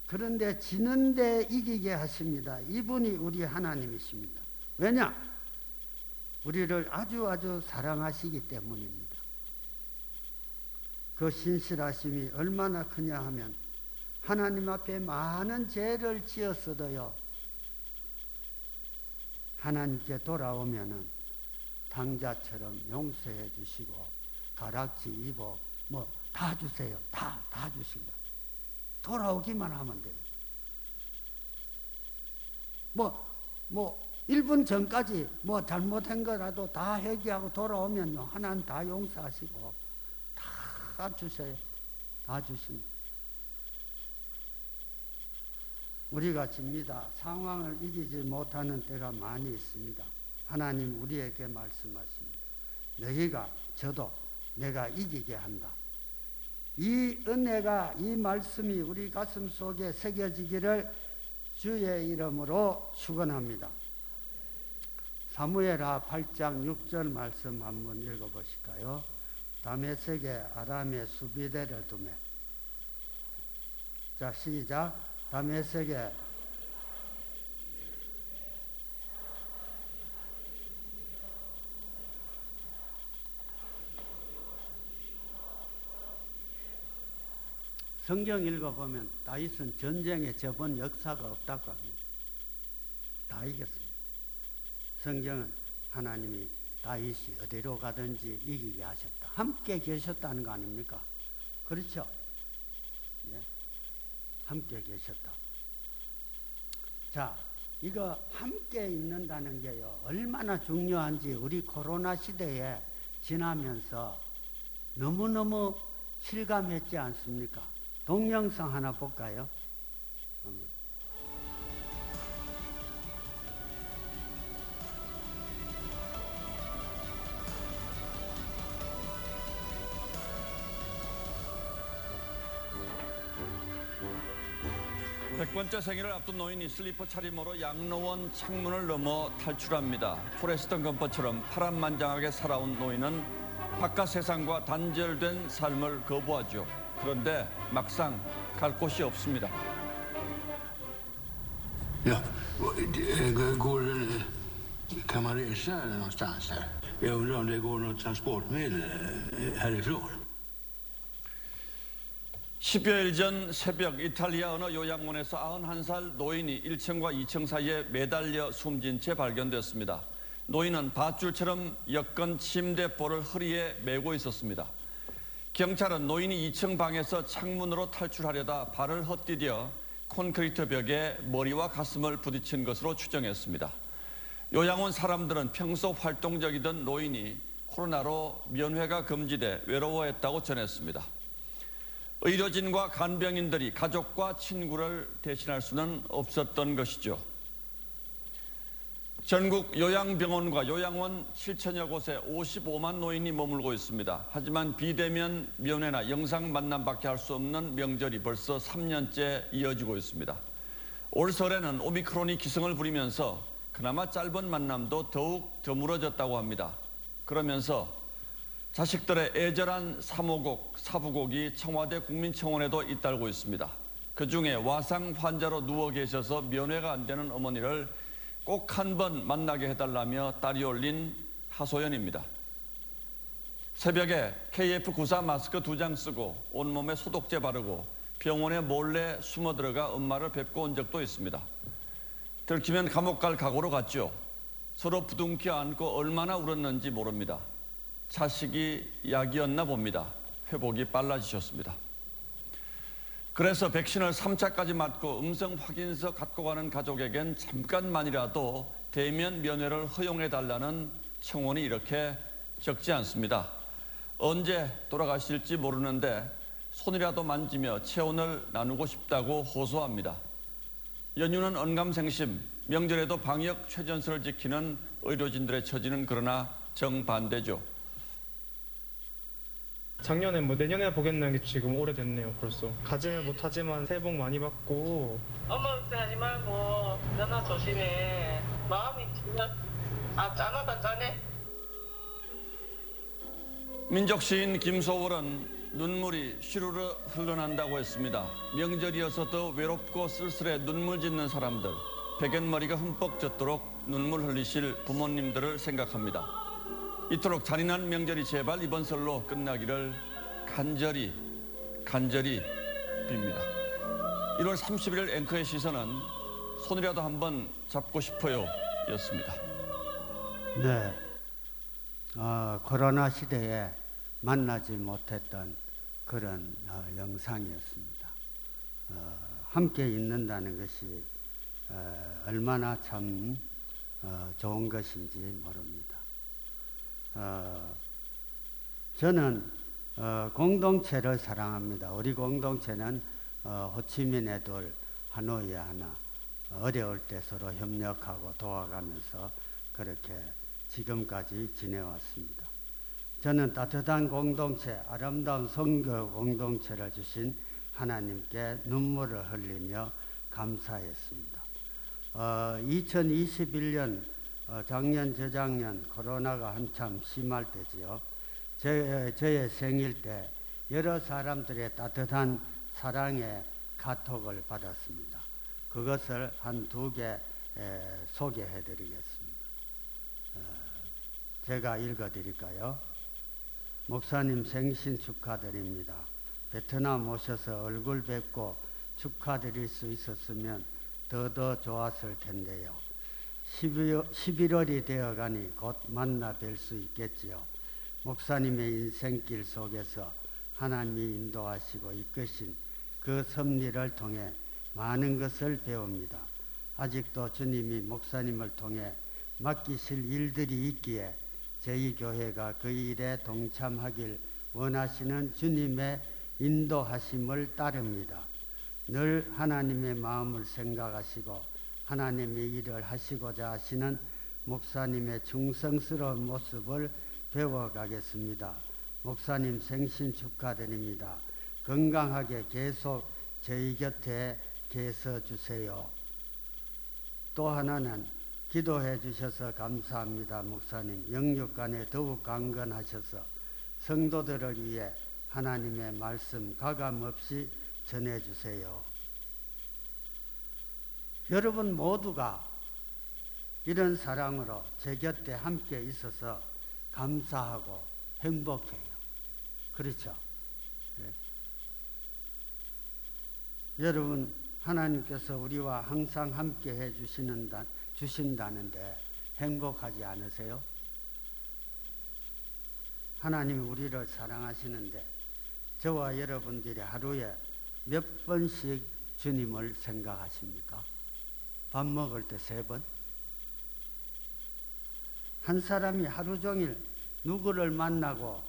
그런데 지는데 이기게 하십니다. 이분이 우리 하나님이십니다. 왜냐? 우리를 아주 사랑하시기 때문입니다. 그 신실하심이 얼마나 크냐 하면 하나님 앞에 많은 죄를 지었어도요, 하나님께 돌아오면은 당자처럼 용서해 주시고 가락지 입어 뭐 다 주세요. 다 주신다. 돌아오기만 하면 돼요. 뭐 1분 전까지 뭐 잘못한 거라도 다 회개하고 돌아오면요, 하나님 다 용서하시고 다 주세요. 다 주십니다. 우리가 집니다. 상황을 이기지 못하는 때가 많이 있습니다. 하나님 우리에게 말씀하십니다. 너희가, 저도 내가 이기게 한다. 이 은혜가, 이 말씀이 우리 가슴 속에 새겨지기를 주의 이름으로 축원합니다. 사무엘하 8장 6절 말씀 한번 읽어보실까요? 다메섹에 아람의 수비대를 두매. 자, 시작. 다메섹에 성경 읽어보면 다윗은 전쟁에 져본 역사가 없다고 합니다. 다 이겼습니다. 성경은 하나님이 다윗이 어디로 가든지 이기게 하셨다. 함께 계셨다는 거 아닙니까? 그렇죠? 예? 함께 계셨다. 자, 이거 함께 있는다는 게요, 얼마나 중요한지 우리 코로나 시대에 지나면서 너무너무 실감했지 않습니까? 동영상 하나 볼까요? 백번째 생일을 앞둔 노인이 슬리퍼 차림으로 양로원 창문을 넘어 탈출합니다. 포레스턴 검퍼처럼 파란만장하게 살아온 노인은 바깥 세상과 단절된 삶을 거부하죠. 그런데 막상 갈 곳이 없습니다. Ja, kan man resa någonstans här? Jag undrar om det går något transportmedel härifrån. 10여일 전 새벽 이탈리아 어느 요양원에서 91살 노인이 1층과 2층 사이에 매달려 숨진 채 발견됐습니다. 노인은 밧줄처럼 여권 침대볼을 허리에 메고 있었습니다. 경찰은 노인이 2층 방에서 창문으로 탈출하려다 발을 헛디뎌 콘크리트 벽에 머리와 가슴을 부딪힌 것으로 추정했습니다. 요양원 사람들은 평소 활동적이던 노인이 코로나로 면회가 금지돼 외로워했다고 전했습니다. 의료진과 간병인들이 가족과 친구를 대신할 수는 없었던 것이죠. 전국 요양병원과 요양원 7천여 곳에 55만 노인이 머물고 있습니다. 하지만 비대면 면회나 영상 만남밖에 할 수 없는 명절이 벌써 3년째 이어지고 있습니다. 올 설에는 오미크론이 기승을 부리면서 그나마 짧은 만남도 더욱 드물어졌다고 합니다. 그러면서 자식들의 애절한 사모곡, 사부곡이 청와대 국민청원에도 잇따르고 있습니다. 그중에 와상 환자로 누워 계셔서 면회가 안 되는 어머니를 꼭 한 번 만나게 해달라며 딸이 올린 하소연입니다. 새벽에 KF94 마스크 2장 쓰고 온몸에 소독제 바르고 병원에 몰래 숨어 들어가 엄마를 뵙고 온 적도 있습니다. 들키면 감옥 갈 각오로 갔죠. 서로 부둥켜 안고 얼마나 울었는지 모릅니다. 자식이 약이었나 봅니다. 회복이 빨라지셨습니다. 그래서 백신을 3차까지 맞고 음성 확인서 갖고 가는 가족에겐 잠깐만이라도 대면 면회를 허용해달라는 청원이 이렇게 적지 않습니다. 언제 돌아가실지 모르는데 손이라도 만지며 체온을 나누고 싶다고 호소합니다. 연휴는 언감생심, 명절에도 방역 최전선을 지키는 의료진들의 처지는 그러나 정반대죠. 작년에 내년에 보겠다는 게 지금 오래됐네요. 벌써 가지는 못하지만 새해 복 많이 받고. 엄마 걱정하지 말고 너나 조심해. 마음이 진짜 짠하다 짠해. 민족시인 김소월은 눈물이 시루르 흘러난다고 했습니다. 명절이어서 더 외롭고 쓸쓸해 눈물 짓는 사람들, 백연머리가 흠뻑 젖도록 눈물 흘리실 부모님들을 생각합니다. 이토록 잔인한 명절이 제발 이번 설로 끝나기를 간절히 빕니다. 1월 31일 앵커의 시선은 손이라도 한번 잡고 싶어요 였습니다. 네, 코로나 시대에 만나지 못했던 그런 영상이었습니다. 함께 있는다는 것이 얼마나 참 좋은 것인지 모릅니다. 저는 공동체를 사랑합니다. 우리 공동체는 호치민에 둘, 하노이에 하나, 어려울 때 서로 협력하고 도와가면서 그렇게 지금까지 지내왔습니다. 저는 따뜻한 공동체, 아름다운 선교 공동체를 주신 하나님께 눈물을 흘리며 감사했습니다. 2021년 작년, 저작년 코로나가 한참 심할 때지요. 저의 생일 때 여러 사람들의 따뜻한 사랑의 카톡을 받았습니다. 그것을 한 2개 소개해 드리겠습니다. 제가 읽어 드릴까요? 목사님 생신 축하드립니다. 베트남 오셔서 얼굴 뵙고 축하드릴 수 있었으면 더 좋았을 텐데요. 11월이 되어가니 곧 만나 뵐 수 있겠지요. 목사님의 인생길 속에서 하나님이 인도하시고 이끄신 그 섭리를 통해 많은 것을 배웁니다. 아직도 주님이 목사님을 통해 맡기실 일들이 있기에 저희 교회가 그 일에 동참하길 원하시는 주님의 인도하심을 따릅니다. 늘 하나님의 마음을 생각하시고 하나님의 일을 하시고자 하시는 목사님의 충성스러운 모습을 배워가겠습니다. 목사님 생신 축하드립니다. 건강하게 계속 저희 곁에 계셔 주세요. 또 하나는 기도해 주셔서 감사합니다. 목사님 영육간에 더욱 강건하셔서 성도들을 위해 하나님의 말씀 가감없이 전해주세요. 여러분 모두가 이런 사랑으로 제 곁에 함께 있어서 감사하고 행복해요. 그렇죠? 네. 여러분 하나님께서 우리와 항상 함께 해 주신다는데 행복하지 않으세요? 하나님이 우리를 사랑하시는데 저와 여러분들이 하루에 몇 번씩 주님을 생각하십니까? 밥 먹을 때 3번? 한 사람이 하루 종일 누구를 만나고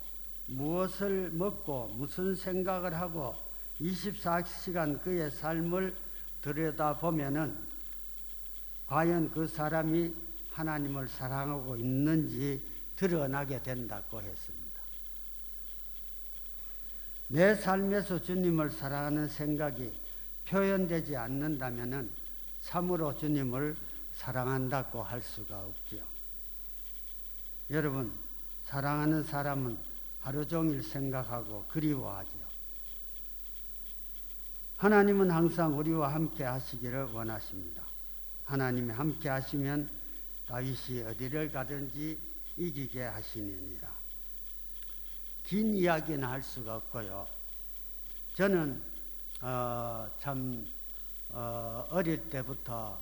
무엇을 먹고 무슨 생각을 하고 24시간 그의 삶을 들여다보면은 과연 그 사람이 하나님을 사랑하고 있는지 드러나게 된다고 했습니다. 내 삶에서 주님을 사랑하는 생각이 표현되지 않는다면은 참으로 주님을 사랑한다고 할 수가 없지요. 여러분, 사랑하는 사람은 하루 종일 생각하고 그리워하지요. 하나님은 항상 우리와 함께 하시기를 원하십니다. 하나님이 함께 하시면 다윗이 어디를 가든지 이기게 하시니라. 긴 이야기는 할 수가 없고요. 저는 어릴 때부터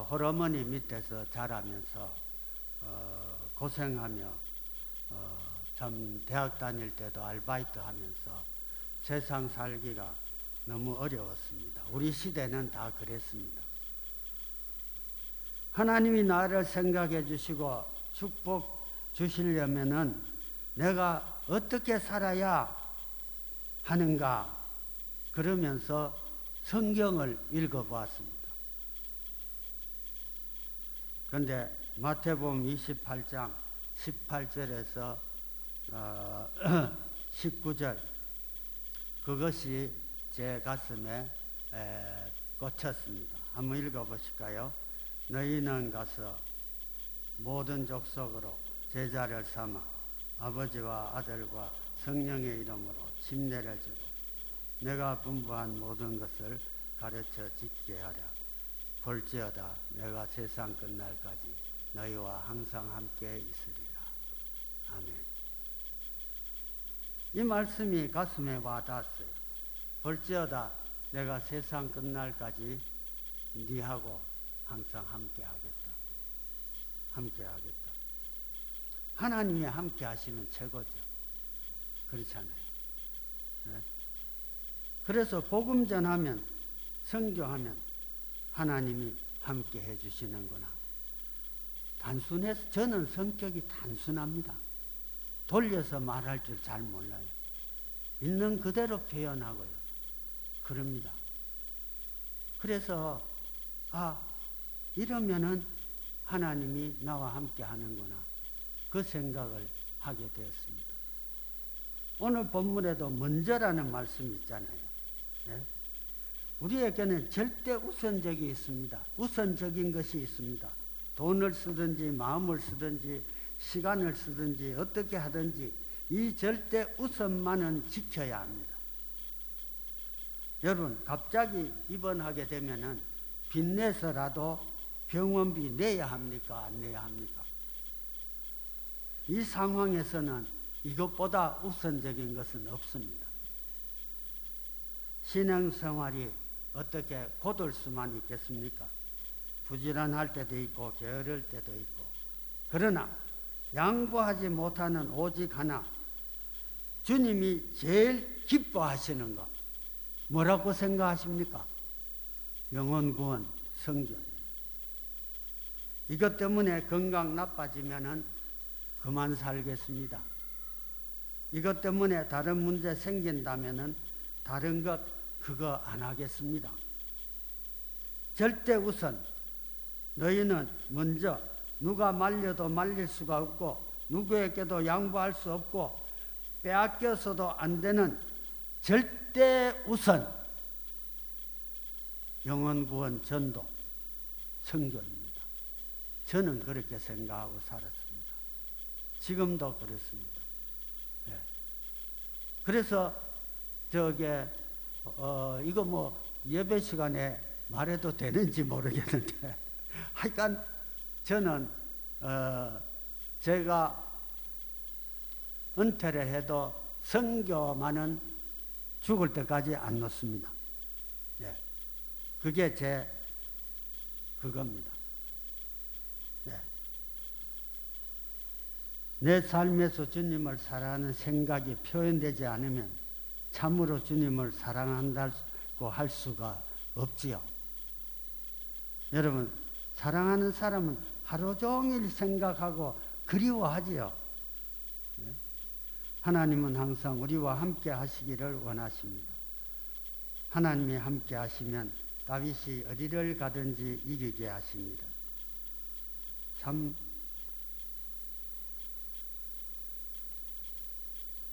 홀어머니 밑에서 자라면서 고생하며 참 대학 다닐 때도 아르바이트 하면서 세상 살기가 너무 어려웠습니다. 우리 시대는 다 그랬습니다. 하나님이 나를 생각해 주시고 축복 주시려면은 내가 어떻게 살아야 하는가 그러면서 성경을 읽어보았습니다. 그런데 마태복음 28장 18절에서 19절 그것이 제 가슴에 꽂혔습니다. 한번 읽어보실까요? 너희는 가서 모든 족속으로 제자를 삼아 아버지와 아들과 성령의 이름으로 침례를 주고 내가 분부한 모든 것을 가르쳐 지키게 하라. 볼지어다 내가 세상 끝날까지 너희와 항상 함께 있으리라. 아멘. 이 말씀이 가슴에 와닿았어요. 볼지어다 내가 세상 끝날까지 네하고 항상 함께 하겠다. 함께 하겠다. 하나님이 함께 하시면 최고죠. 그렇잖아요. 네? 그래서 복음 전하면 선교하면 하나님이 함께 해주시는구나. 단순해서 저는 성격이 단순합니다. 돌려서 말할 줄 잘 몰라요. 있는 그대로 표현하고요. 그럽니다. 그래서 이러면은 하나님이 나와 함께 하는구나. 그 생각을 하게 되었습니다. 오늘 본문에도 먼저라는 말씀이 있잖아요. 예? 우리에게는 절대 우선적이 있습니다. 우선적인 것이 있습니다. 돈을 쓰든지 마음을 쓰든지 시간을 쓰든지 어떻게 하든지 이 절대 우선만은 지켜야 합니다. 여러분 갑자기 입원하게 되면은 빚내서라도 병원비 내야 합니까? 안 내야 합니까? 이 상황에서는 이것보다 우선적인 것은 없습니다. 신앙생활이 어떻게 곧을 수만 있겠습니까? 부지런할 때도 있고 게으를 때도 있고 그러나 양보하지 못하는 오직 하나 주님이 제일 기뻐하시는 것 뭐라고 생각하십니까? 영혼구원 성교예요. 이것 때문에 건강 나빠지면은 그만 살겠습니다. 이것 때문에 다른 문제 생긴다면은 다른 것 그거 안 하겠습니다. 절대 우선 너희는 먼저 누가 말려도 말릴 수가 없고 누구에게도 양보할 수 없고 빼앗겨서도 안 되는 절대 우선 영혼구원 전도 선교입니다. 저는 그렇게 생각하고 살았습니다. 지금도 그렇습니다. 예. 그래서 이거 뭐 예배 시간에 말해도 되는지 모르겠는데 하여간 저는 제가 은퇴를 해도 선교만은 죽을 때까지 안 놓습니다. 예. 그게 제 그겁니다. 예. 내 삶에서 주님을 사랑하는 생각이 표현되지 않으면 참으로 주님을 사랑한다고 할 수가 없지요. 여러분 사랑하는 사람은 하루 종일 생각하고 그리워하지요. 하나님은 항상 우리와 함께 하시기를 원하십니다. 하나님이 함께 하시면 다윗이 어디를 가든지 이기게 하십니다. 참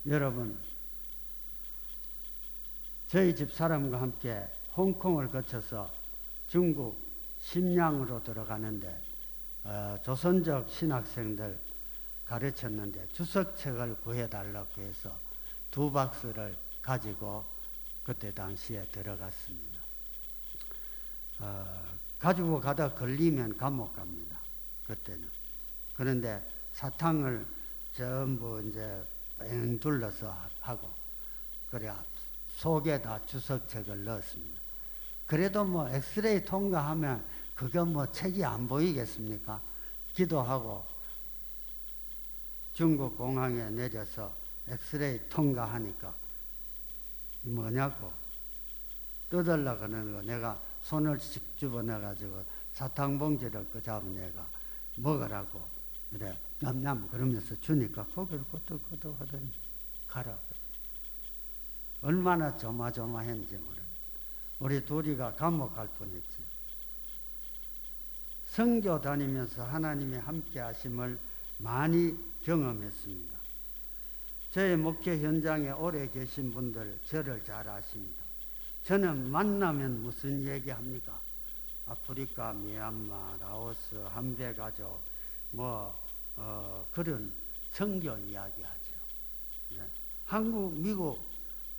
여러분 저희 집 사람과 함께 홍콩을 거쳐서 중국 심양으로 들어가는데 조선족 신학생들 가르쳤는데 주석책을 구해달라고 해서 2박스를 가지고 그때 당시에 들어갔습니다. 가지고 가다 걸리면 감옥 갑니다. 그때는. 그런데 사탕을 전부 이제 뺑 둘러서 하고 그래 속에다 주석책을 넣었습니다. 그래도 뭐 엑스레이 통과하면 그거 뭐 책이 안 보이겠습니까? 기도하고 중국 공항에 내려서 엑스레이 통과하니까 뭐냐고 떠들라 그러는 거 내가 손을 씩 집어넣어가지고 사탕봉지를 끄잡은 애가 먹으라고 그래 냠냠 그러면서 주니까 고개를 끄덕끄덕 하더니 가라. 얼마나 조마조마했는지 모릅니다. 우리 둘이가 감옥 갈 뻔했지. 선교 다니면서 하나님의 함께 하심을 많이 경험했습니다. 저의 목회 현장에 오래 계신 분들 저를 잘 아십니다. 저는 만나면 무슨 얘기합니까? 아프리카, 미얀마, 라오스, 한배가족 그런 선교 이야기하죠. 네. 한국, 미국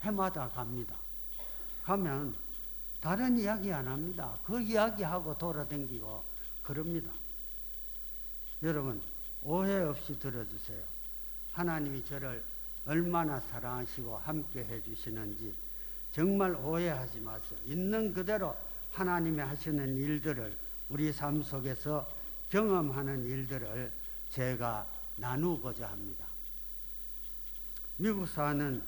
해마다 갑니다. 가면 다른 이야기 안 합니다. 그 이야기하고 돌아다니고 그럽니다. 여러분 오해 없이 들어주세요. 하나님이 저를 얼마나 사랑하시고 함께 해주시는지 정말 오해하지 마세요. 있는 그대로 하나님이 하시는 일들을 우리 삶 속에서 경험하는 일들을 제가 나누고자 합니다. 미국 사는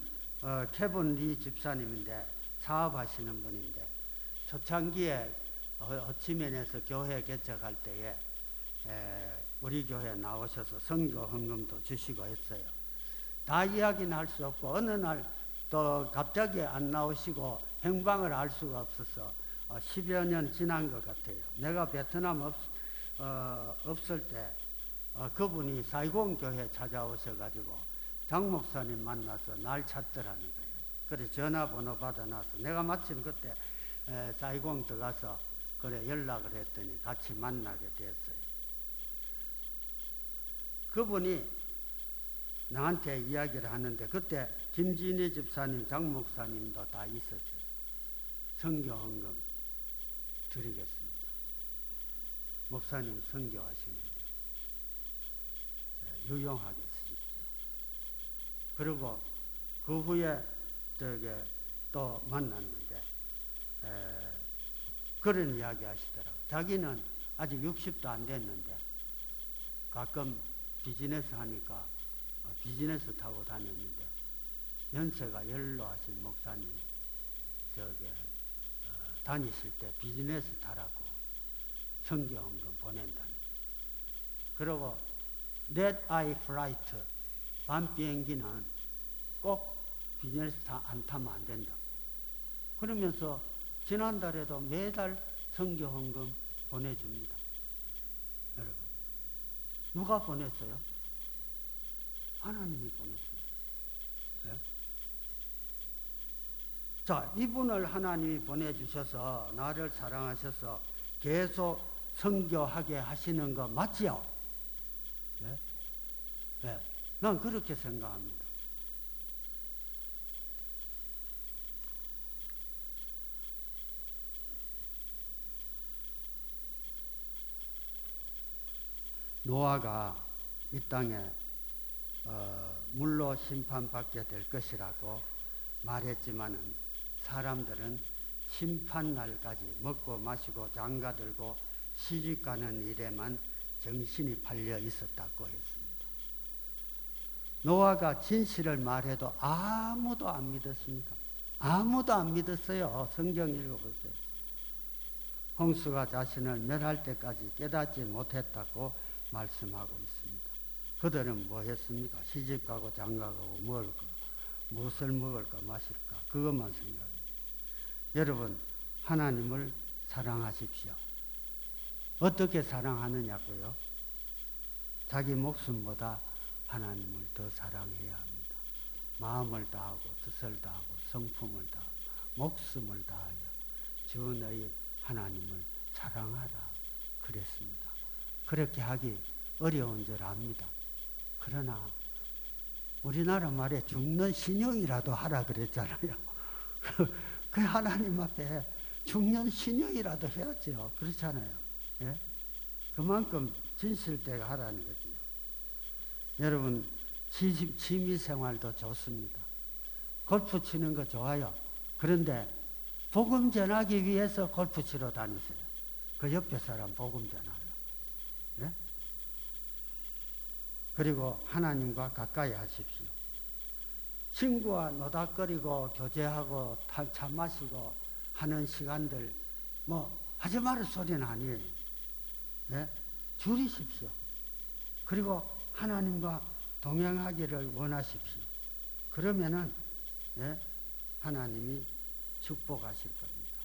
케빈 리 집사님인데 사업하시는 분인데 초창기에 호치민에서 교회 개척할 때에 우리 교회 나오셔서 선교 헌금도 주시고 했어요. 다 이야기는 할 수 없고 어느 날 또 갑자기 안 나오시고 행방을 알 수가 없어서 10여 년 지난 것 같아요. 내가 베트남 없을 때 그분이 사이공 교회 찾아오셔가지고 장 목사님 만나서 날 찾더라는 거예요. 그래 전화번호 받아놔서 내가 마침 그때 사이공 들어가서 그래 연락을 했더니 같이 만나게 됐어요. 그분이 나한테 이야기를 하는데 그때 김진희 집사님, 장 목사님도 다 있었어요. 선교 헌금 드리겠습니다. 목사님 선교하시는데 유용하게 쓰십시오. 그리고 그 후에 또 만났는데 그런 이야기 하시더라고요. 자기는 아직 60도 안 됐는데 가끔 비즈니스 하니까 비즈니스 타고 다녔는데 연세가 연로하신 목사님이 다니실 때 비즈니스 타라고 선교헌금 보낸다는. 그리고 Net Eye Flight 밤 비행기는 꼭 비즈니스 안 타면 안 된다고. 그러면서 지난달에도 매달 선교헌금 보내줍니다. 여러분 누가 보냈어요? 하나님이 보냈습니다. 네? 자, 이분을 하나님이 보내주셔서 나를 사랑하셔서 계속 선교하게 하시는 거 맞지요? 네? 네. 난 그렇게 생각합니다. 노아가 이 땅에 물로 심판받게 될 것이라고 말했지만은 사람들은 심판날까지 먹고 마시고 장가들고 시집가는 일에만 정신이 팔려 있었다고 했습니다. 노아가 진실을 말해도 아무도 안 믿었습니다. 아무도 안 믿었어요. 성경 읽어보세요. 홍수가 자신을 멸할 때까지 깨닫지 못했다고 말씀하고 있습니다. 그들은 뭐 했습니까? 시집가고 장가가고 무엇을 먹을까 마실까 그것만 생각해요. 여러분 하나님을 사랑하십시오. 어떻게 사랑하느냐고요? 자기 목숨보다 하나님을 더 사랑해야 합니다. 마음을 다하고 뜻을 다하고 성품을 다하고 목숨을 다하여 주 너희 하나님을 사랑하라 그랬습니다. 그렇게 하기 어려운 줄 압니다. 그러나 우리나라 말에 죽는 신용이라도 하라 그랬잖아요. 그 하나님 앞에 죽는 신용이라도 해야죠. 그렇잖아요. 예? 그만큼 진실되게 하라는 거지요. 여러분 취미 생활도 좋습니다. 골프 치는 거 좋아요. 그런데 복음 전하기 위해서 골프 치러 다니세요. 그 옆에 사람 복음 전하려. 예? 그리고 하나님과 가까이 하십시오. 친구와 노닥거리고 교제하고 차 마시고 하는 시간들 뭐 하지 말을 소리는 아니에요. 예? 줄이십시오. 그리고 하나님과 동행하기를 원하십시오. 그러면은 예? 하나님이 축복하실 겁니다.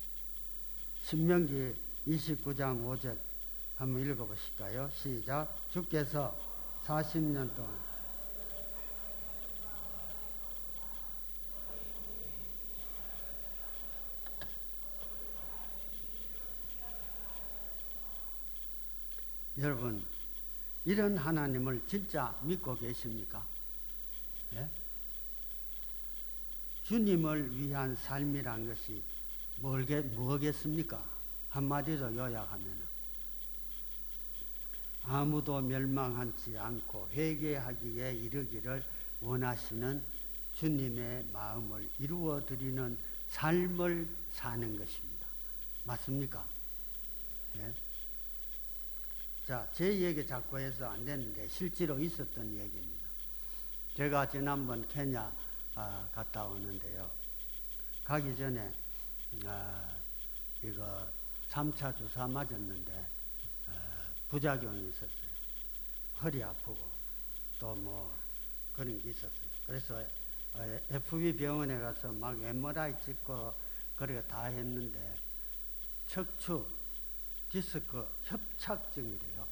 신명기 29장 5절 한번 읽어보실까요? 시작. 주께서 40년 동안 여러분 이런 하나님을 진짜 믿고 계십니까? 예? 주님을 위한 삶이란 것이 뭐겠습니까? 한마디로 요약하면 아무도 멸망하지 않고 회개하기에 이르기를 원하시는 주님의 마음을 이루어드리는 삶을 사는 것입니다. 맞습니까? 예? 자, 제 얘기 자꾸 해서 안 되는데 실제로 있었던 얘기입니다. 제가 지난번 케냐 갔다 오는데요. 가기 전에 이거 3차 주사 맞았는데 부작용이 있었어요. 허리 아프고 또 뭐 그런 게 있었어요. 그래서 FB 병원에 가서 막 MRI 찍고 그렇게 다 했는데 척추 디스크 협착증이래요.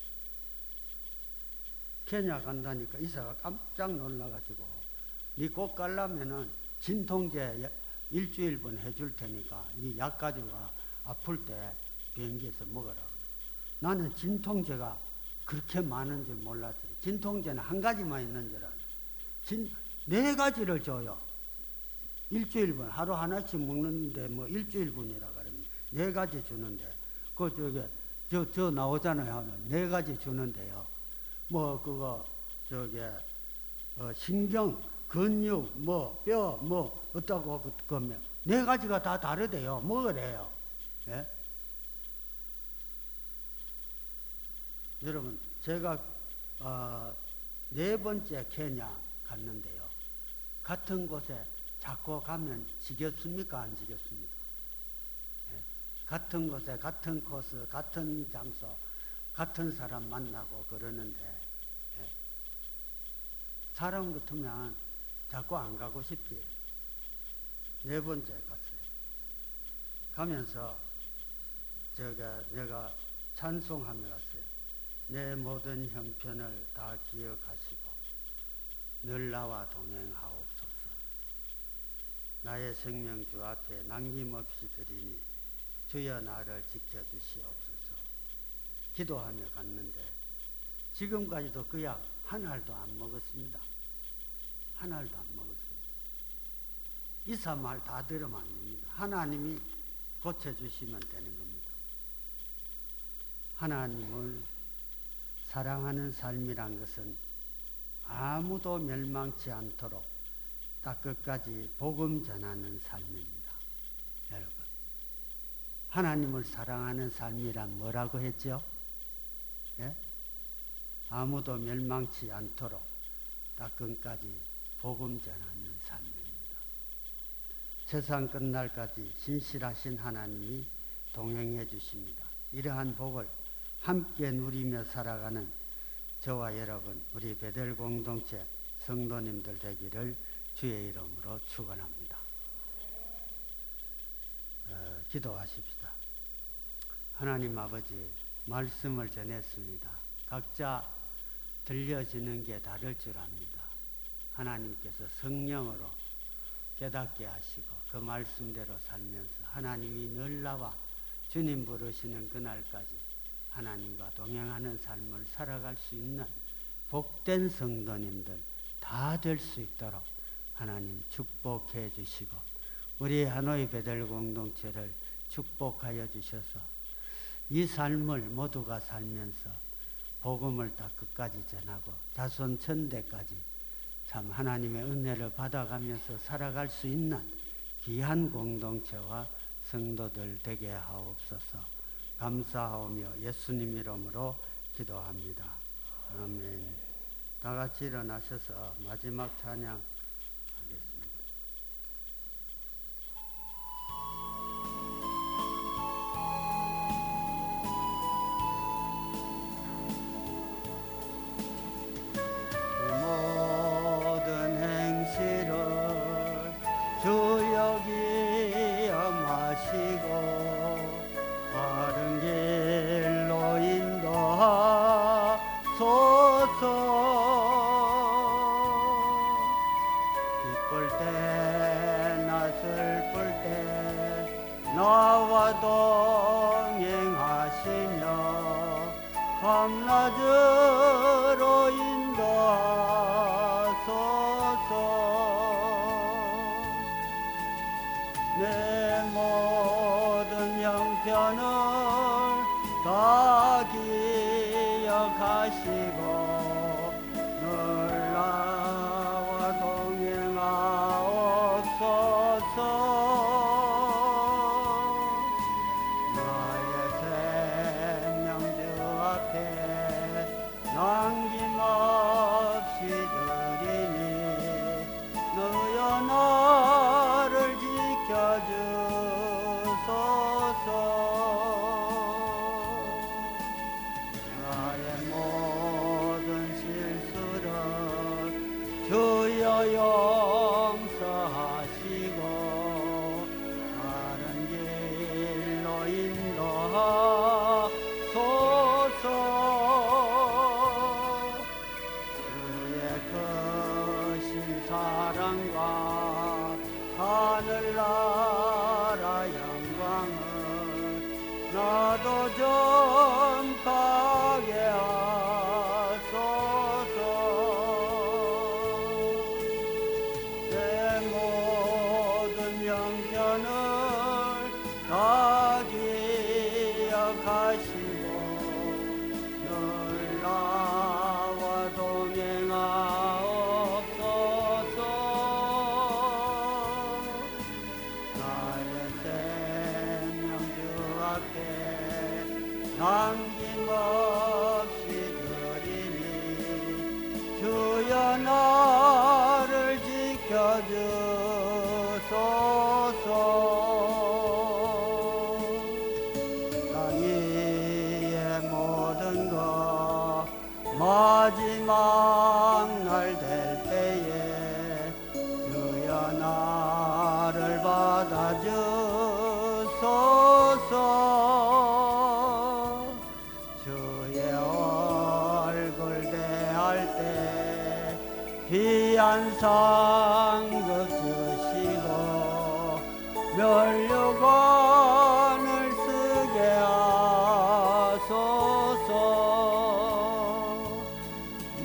케냐 간다니까 의사가 깜짝 놀라가지고 니 꼭 가려면은 진통제 일주일분 해줄 테니까 이 약 가지고 아플 때 비행기에서 먹어라. 나는 진통제가 그렇게 많은 줄 몰랐어요. 진통제는 한 가지만 있는 줄 알았어요. 4가지를 줘요. 일주일분 하루 하나씩 먹는데 뭐 일주일분이라 그러면 4가지 주는데 저 나오잖아요. 4가지 주는데요. 뭐 그거 신경, 근육, 뭐 뼈, 뭐 어떠고 그러면 4가지가 다 다르대요. 먹으래요. 예? 여러분 제가 4번째 케냐 갔는데요. 같은 곳에 자꾸 가면 지겹습니까? 안 지겹습니까? 예? 같은 곳에 같은 코스, 같은 장소, 같은 사람 만나고 그러는데 예? 사람 같으면 자꾸 안 가고 싶지. 4번째 갔어요. 가면서 내가 찬송하며 갔어요. 내 모든 형편을 다 기억하시고 늘 나와 동행하옵소서. 나의 생명 주 앞에 남김없이 드리니 주여 나를 지켜주시옵소서. 기도하며 갔는데 지금까지도 그 약 한 알도 안 먹었습니다. 한 알도 안 먹었어요. 이사 말 다 들으면 안 됩니다. 하나님이 고쳐주시면 되는 겁니다. 하나님을 사랑하는 삶이란 것은 아무도 멸망치 않도록 딱 끝까지 복음 전하는 삶입니다. 여러분, 하나님을 사랑하는 삶이란 뭐라고 했죠? 예? 아무도 멸망치 않도록 딱 끝까지 복음 전하는 삶입니다. 세상 끝날까지 신실하신 하나님이 동행해 주십니다. 이러한 복을 함께 누리며 살아가는 저와 여러분, 우리 베델 공동체 성도님들 되기를 주의 이름으로 축원합니다. 기도하십시다. 하나님 아버지, 말씀을 전했습니다. 각자 들려지는 게 다를 줄 압니다. 하나님께서 성령으로 깨닫게 하시고 그 말씀대로 살면서 하나님이 늘 나와 주님 부르시는 그날까지 하나님과 동행하는 삶을 살아갈 수 있는 복된 성도님들 다 될 수 있도록 하나님 축복해 주시고 우리 하노이 베델 공동체를 축복하여 주셔서 이 삶을 모두가 살면서 복음을 다 끝까지 전하고 자손 천대까지 참 하나님의 은혜를 받아가면서 살아갈 수 있는 귀한 공동체와 성도들 되게 하옵소서. 감사하오며 예수님 이름으로 기도합니다. 아멘. 다 같이 일어나셔서 마지막 찬양 하겠습니다. 모든 행실을 주여 기억하시고 바른 길로 인도하소서. 기쁠 때나 슬플 때 나와 동행하시며 밤낮으로 인도하소서. 내 모든 형편을 다 기억하시고 늘 나와 동행하옵소서. 나의 생명 주 앞에 남김없이 드리니 너여 나를 지켜주소서. 나의 모든 실수를 주여 용서하시고 바른 길로 인도하소서. 주의 크신 사랑과 하늘나라 영광을 나도 전파하게 하소서. 내 모든 형편을 다 기억하시고 늘 나와 동행하옵소서. 나의 생명 주 앞에 남김없이 드리니 주여 나를 지켜주소서. 땅 위의 모든 것 마지막 날 될 때에 주여 나를 받아주소서. 주의 얼굴 대할 때 귀한 상급 주시고 면류관을 쓰게 하소서.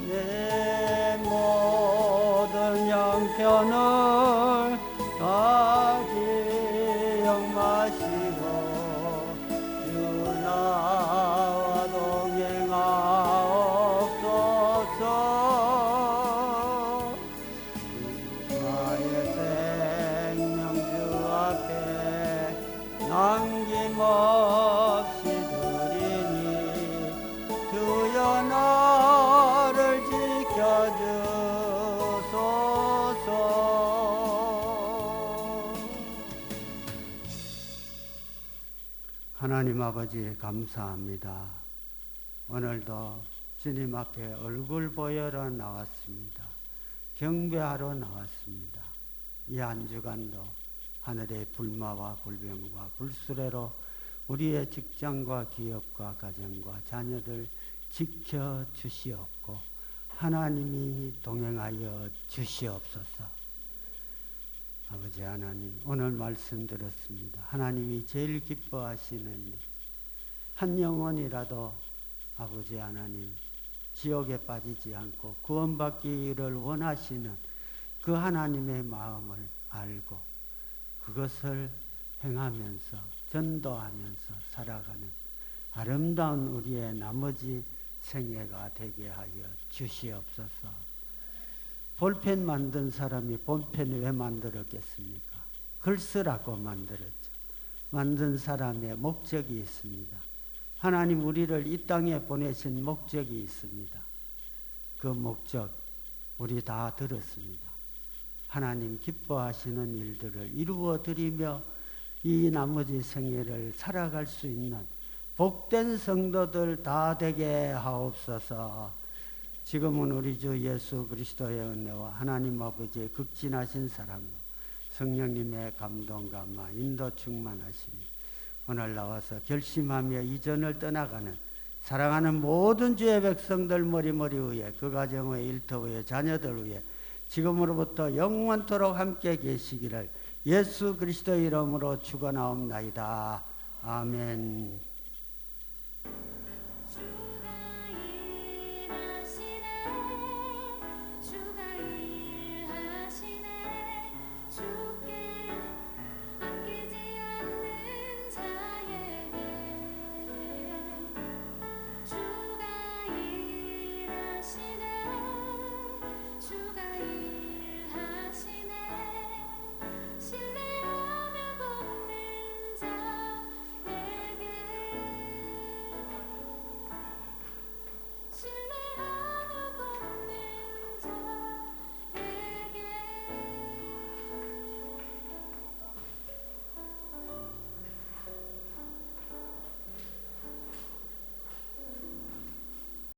내 모든 형편을 다 기억 마시고 주 나와 동행하옵소서. 나의 생명 주 앞에 남김없이 드리니 주여 나를 지켜주소서. 하나님 아버지 감사합니다. 오늘도 주님 앞에 얼굴 보여러 나왔습니다. 경배하러 나왔습니다. 이 한 주간도 하늘의 불마와 불병과 불수레로 우리의 직장과 기업과 가정과 자녀들 지켜주시옵고 하나님이 동행하여 주시옵소서. 아버지 하나님, 오늘 말씀 들었습니다. 하나님이 제일 기뻐하시는 일, 한 영혼이라도 아버지 하나님 지옥에 빠지지 않고 구원받기를 원하시는 그 하나님의 마음을 알고 그것을 행하면서 전도하면서 살아가는 아름다운 우리의 나머지 생애가 되게 하여 주시옵소서. 볼펜 만든 사람이 볼펜을 왜 만들었겠습니까? 글 쓰라고 만들었죠. 만든 사람의 목적이 있습니다. 하나님 우리를 이 땅에 보내신 목적이 있습니다. 그 목적 우리 다 들었습니다. 하나님 기뻐하시는 일들을 이루어 드리며 이 나머지 생애를 살아갈 수 있는 복된 성도들 다 되게 하옵소서. 지금은 우리 주 예수 그리스도의 은혜와 하나님 아버지의 극진하신 사랑과 성령님의 감동 감화 인도 충만하심이 오늘 나와서 결심하며 이전을 떠나가는 사랑하는 모든 주의 백성들 머리머리 위에 그 가정의 일터 위에 자녀들 위에 지금으로부터 영원토록 함께 계시기를 예수 그리스도의 이름으로 축원하옵나이다. 아멘. 주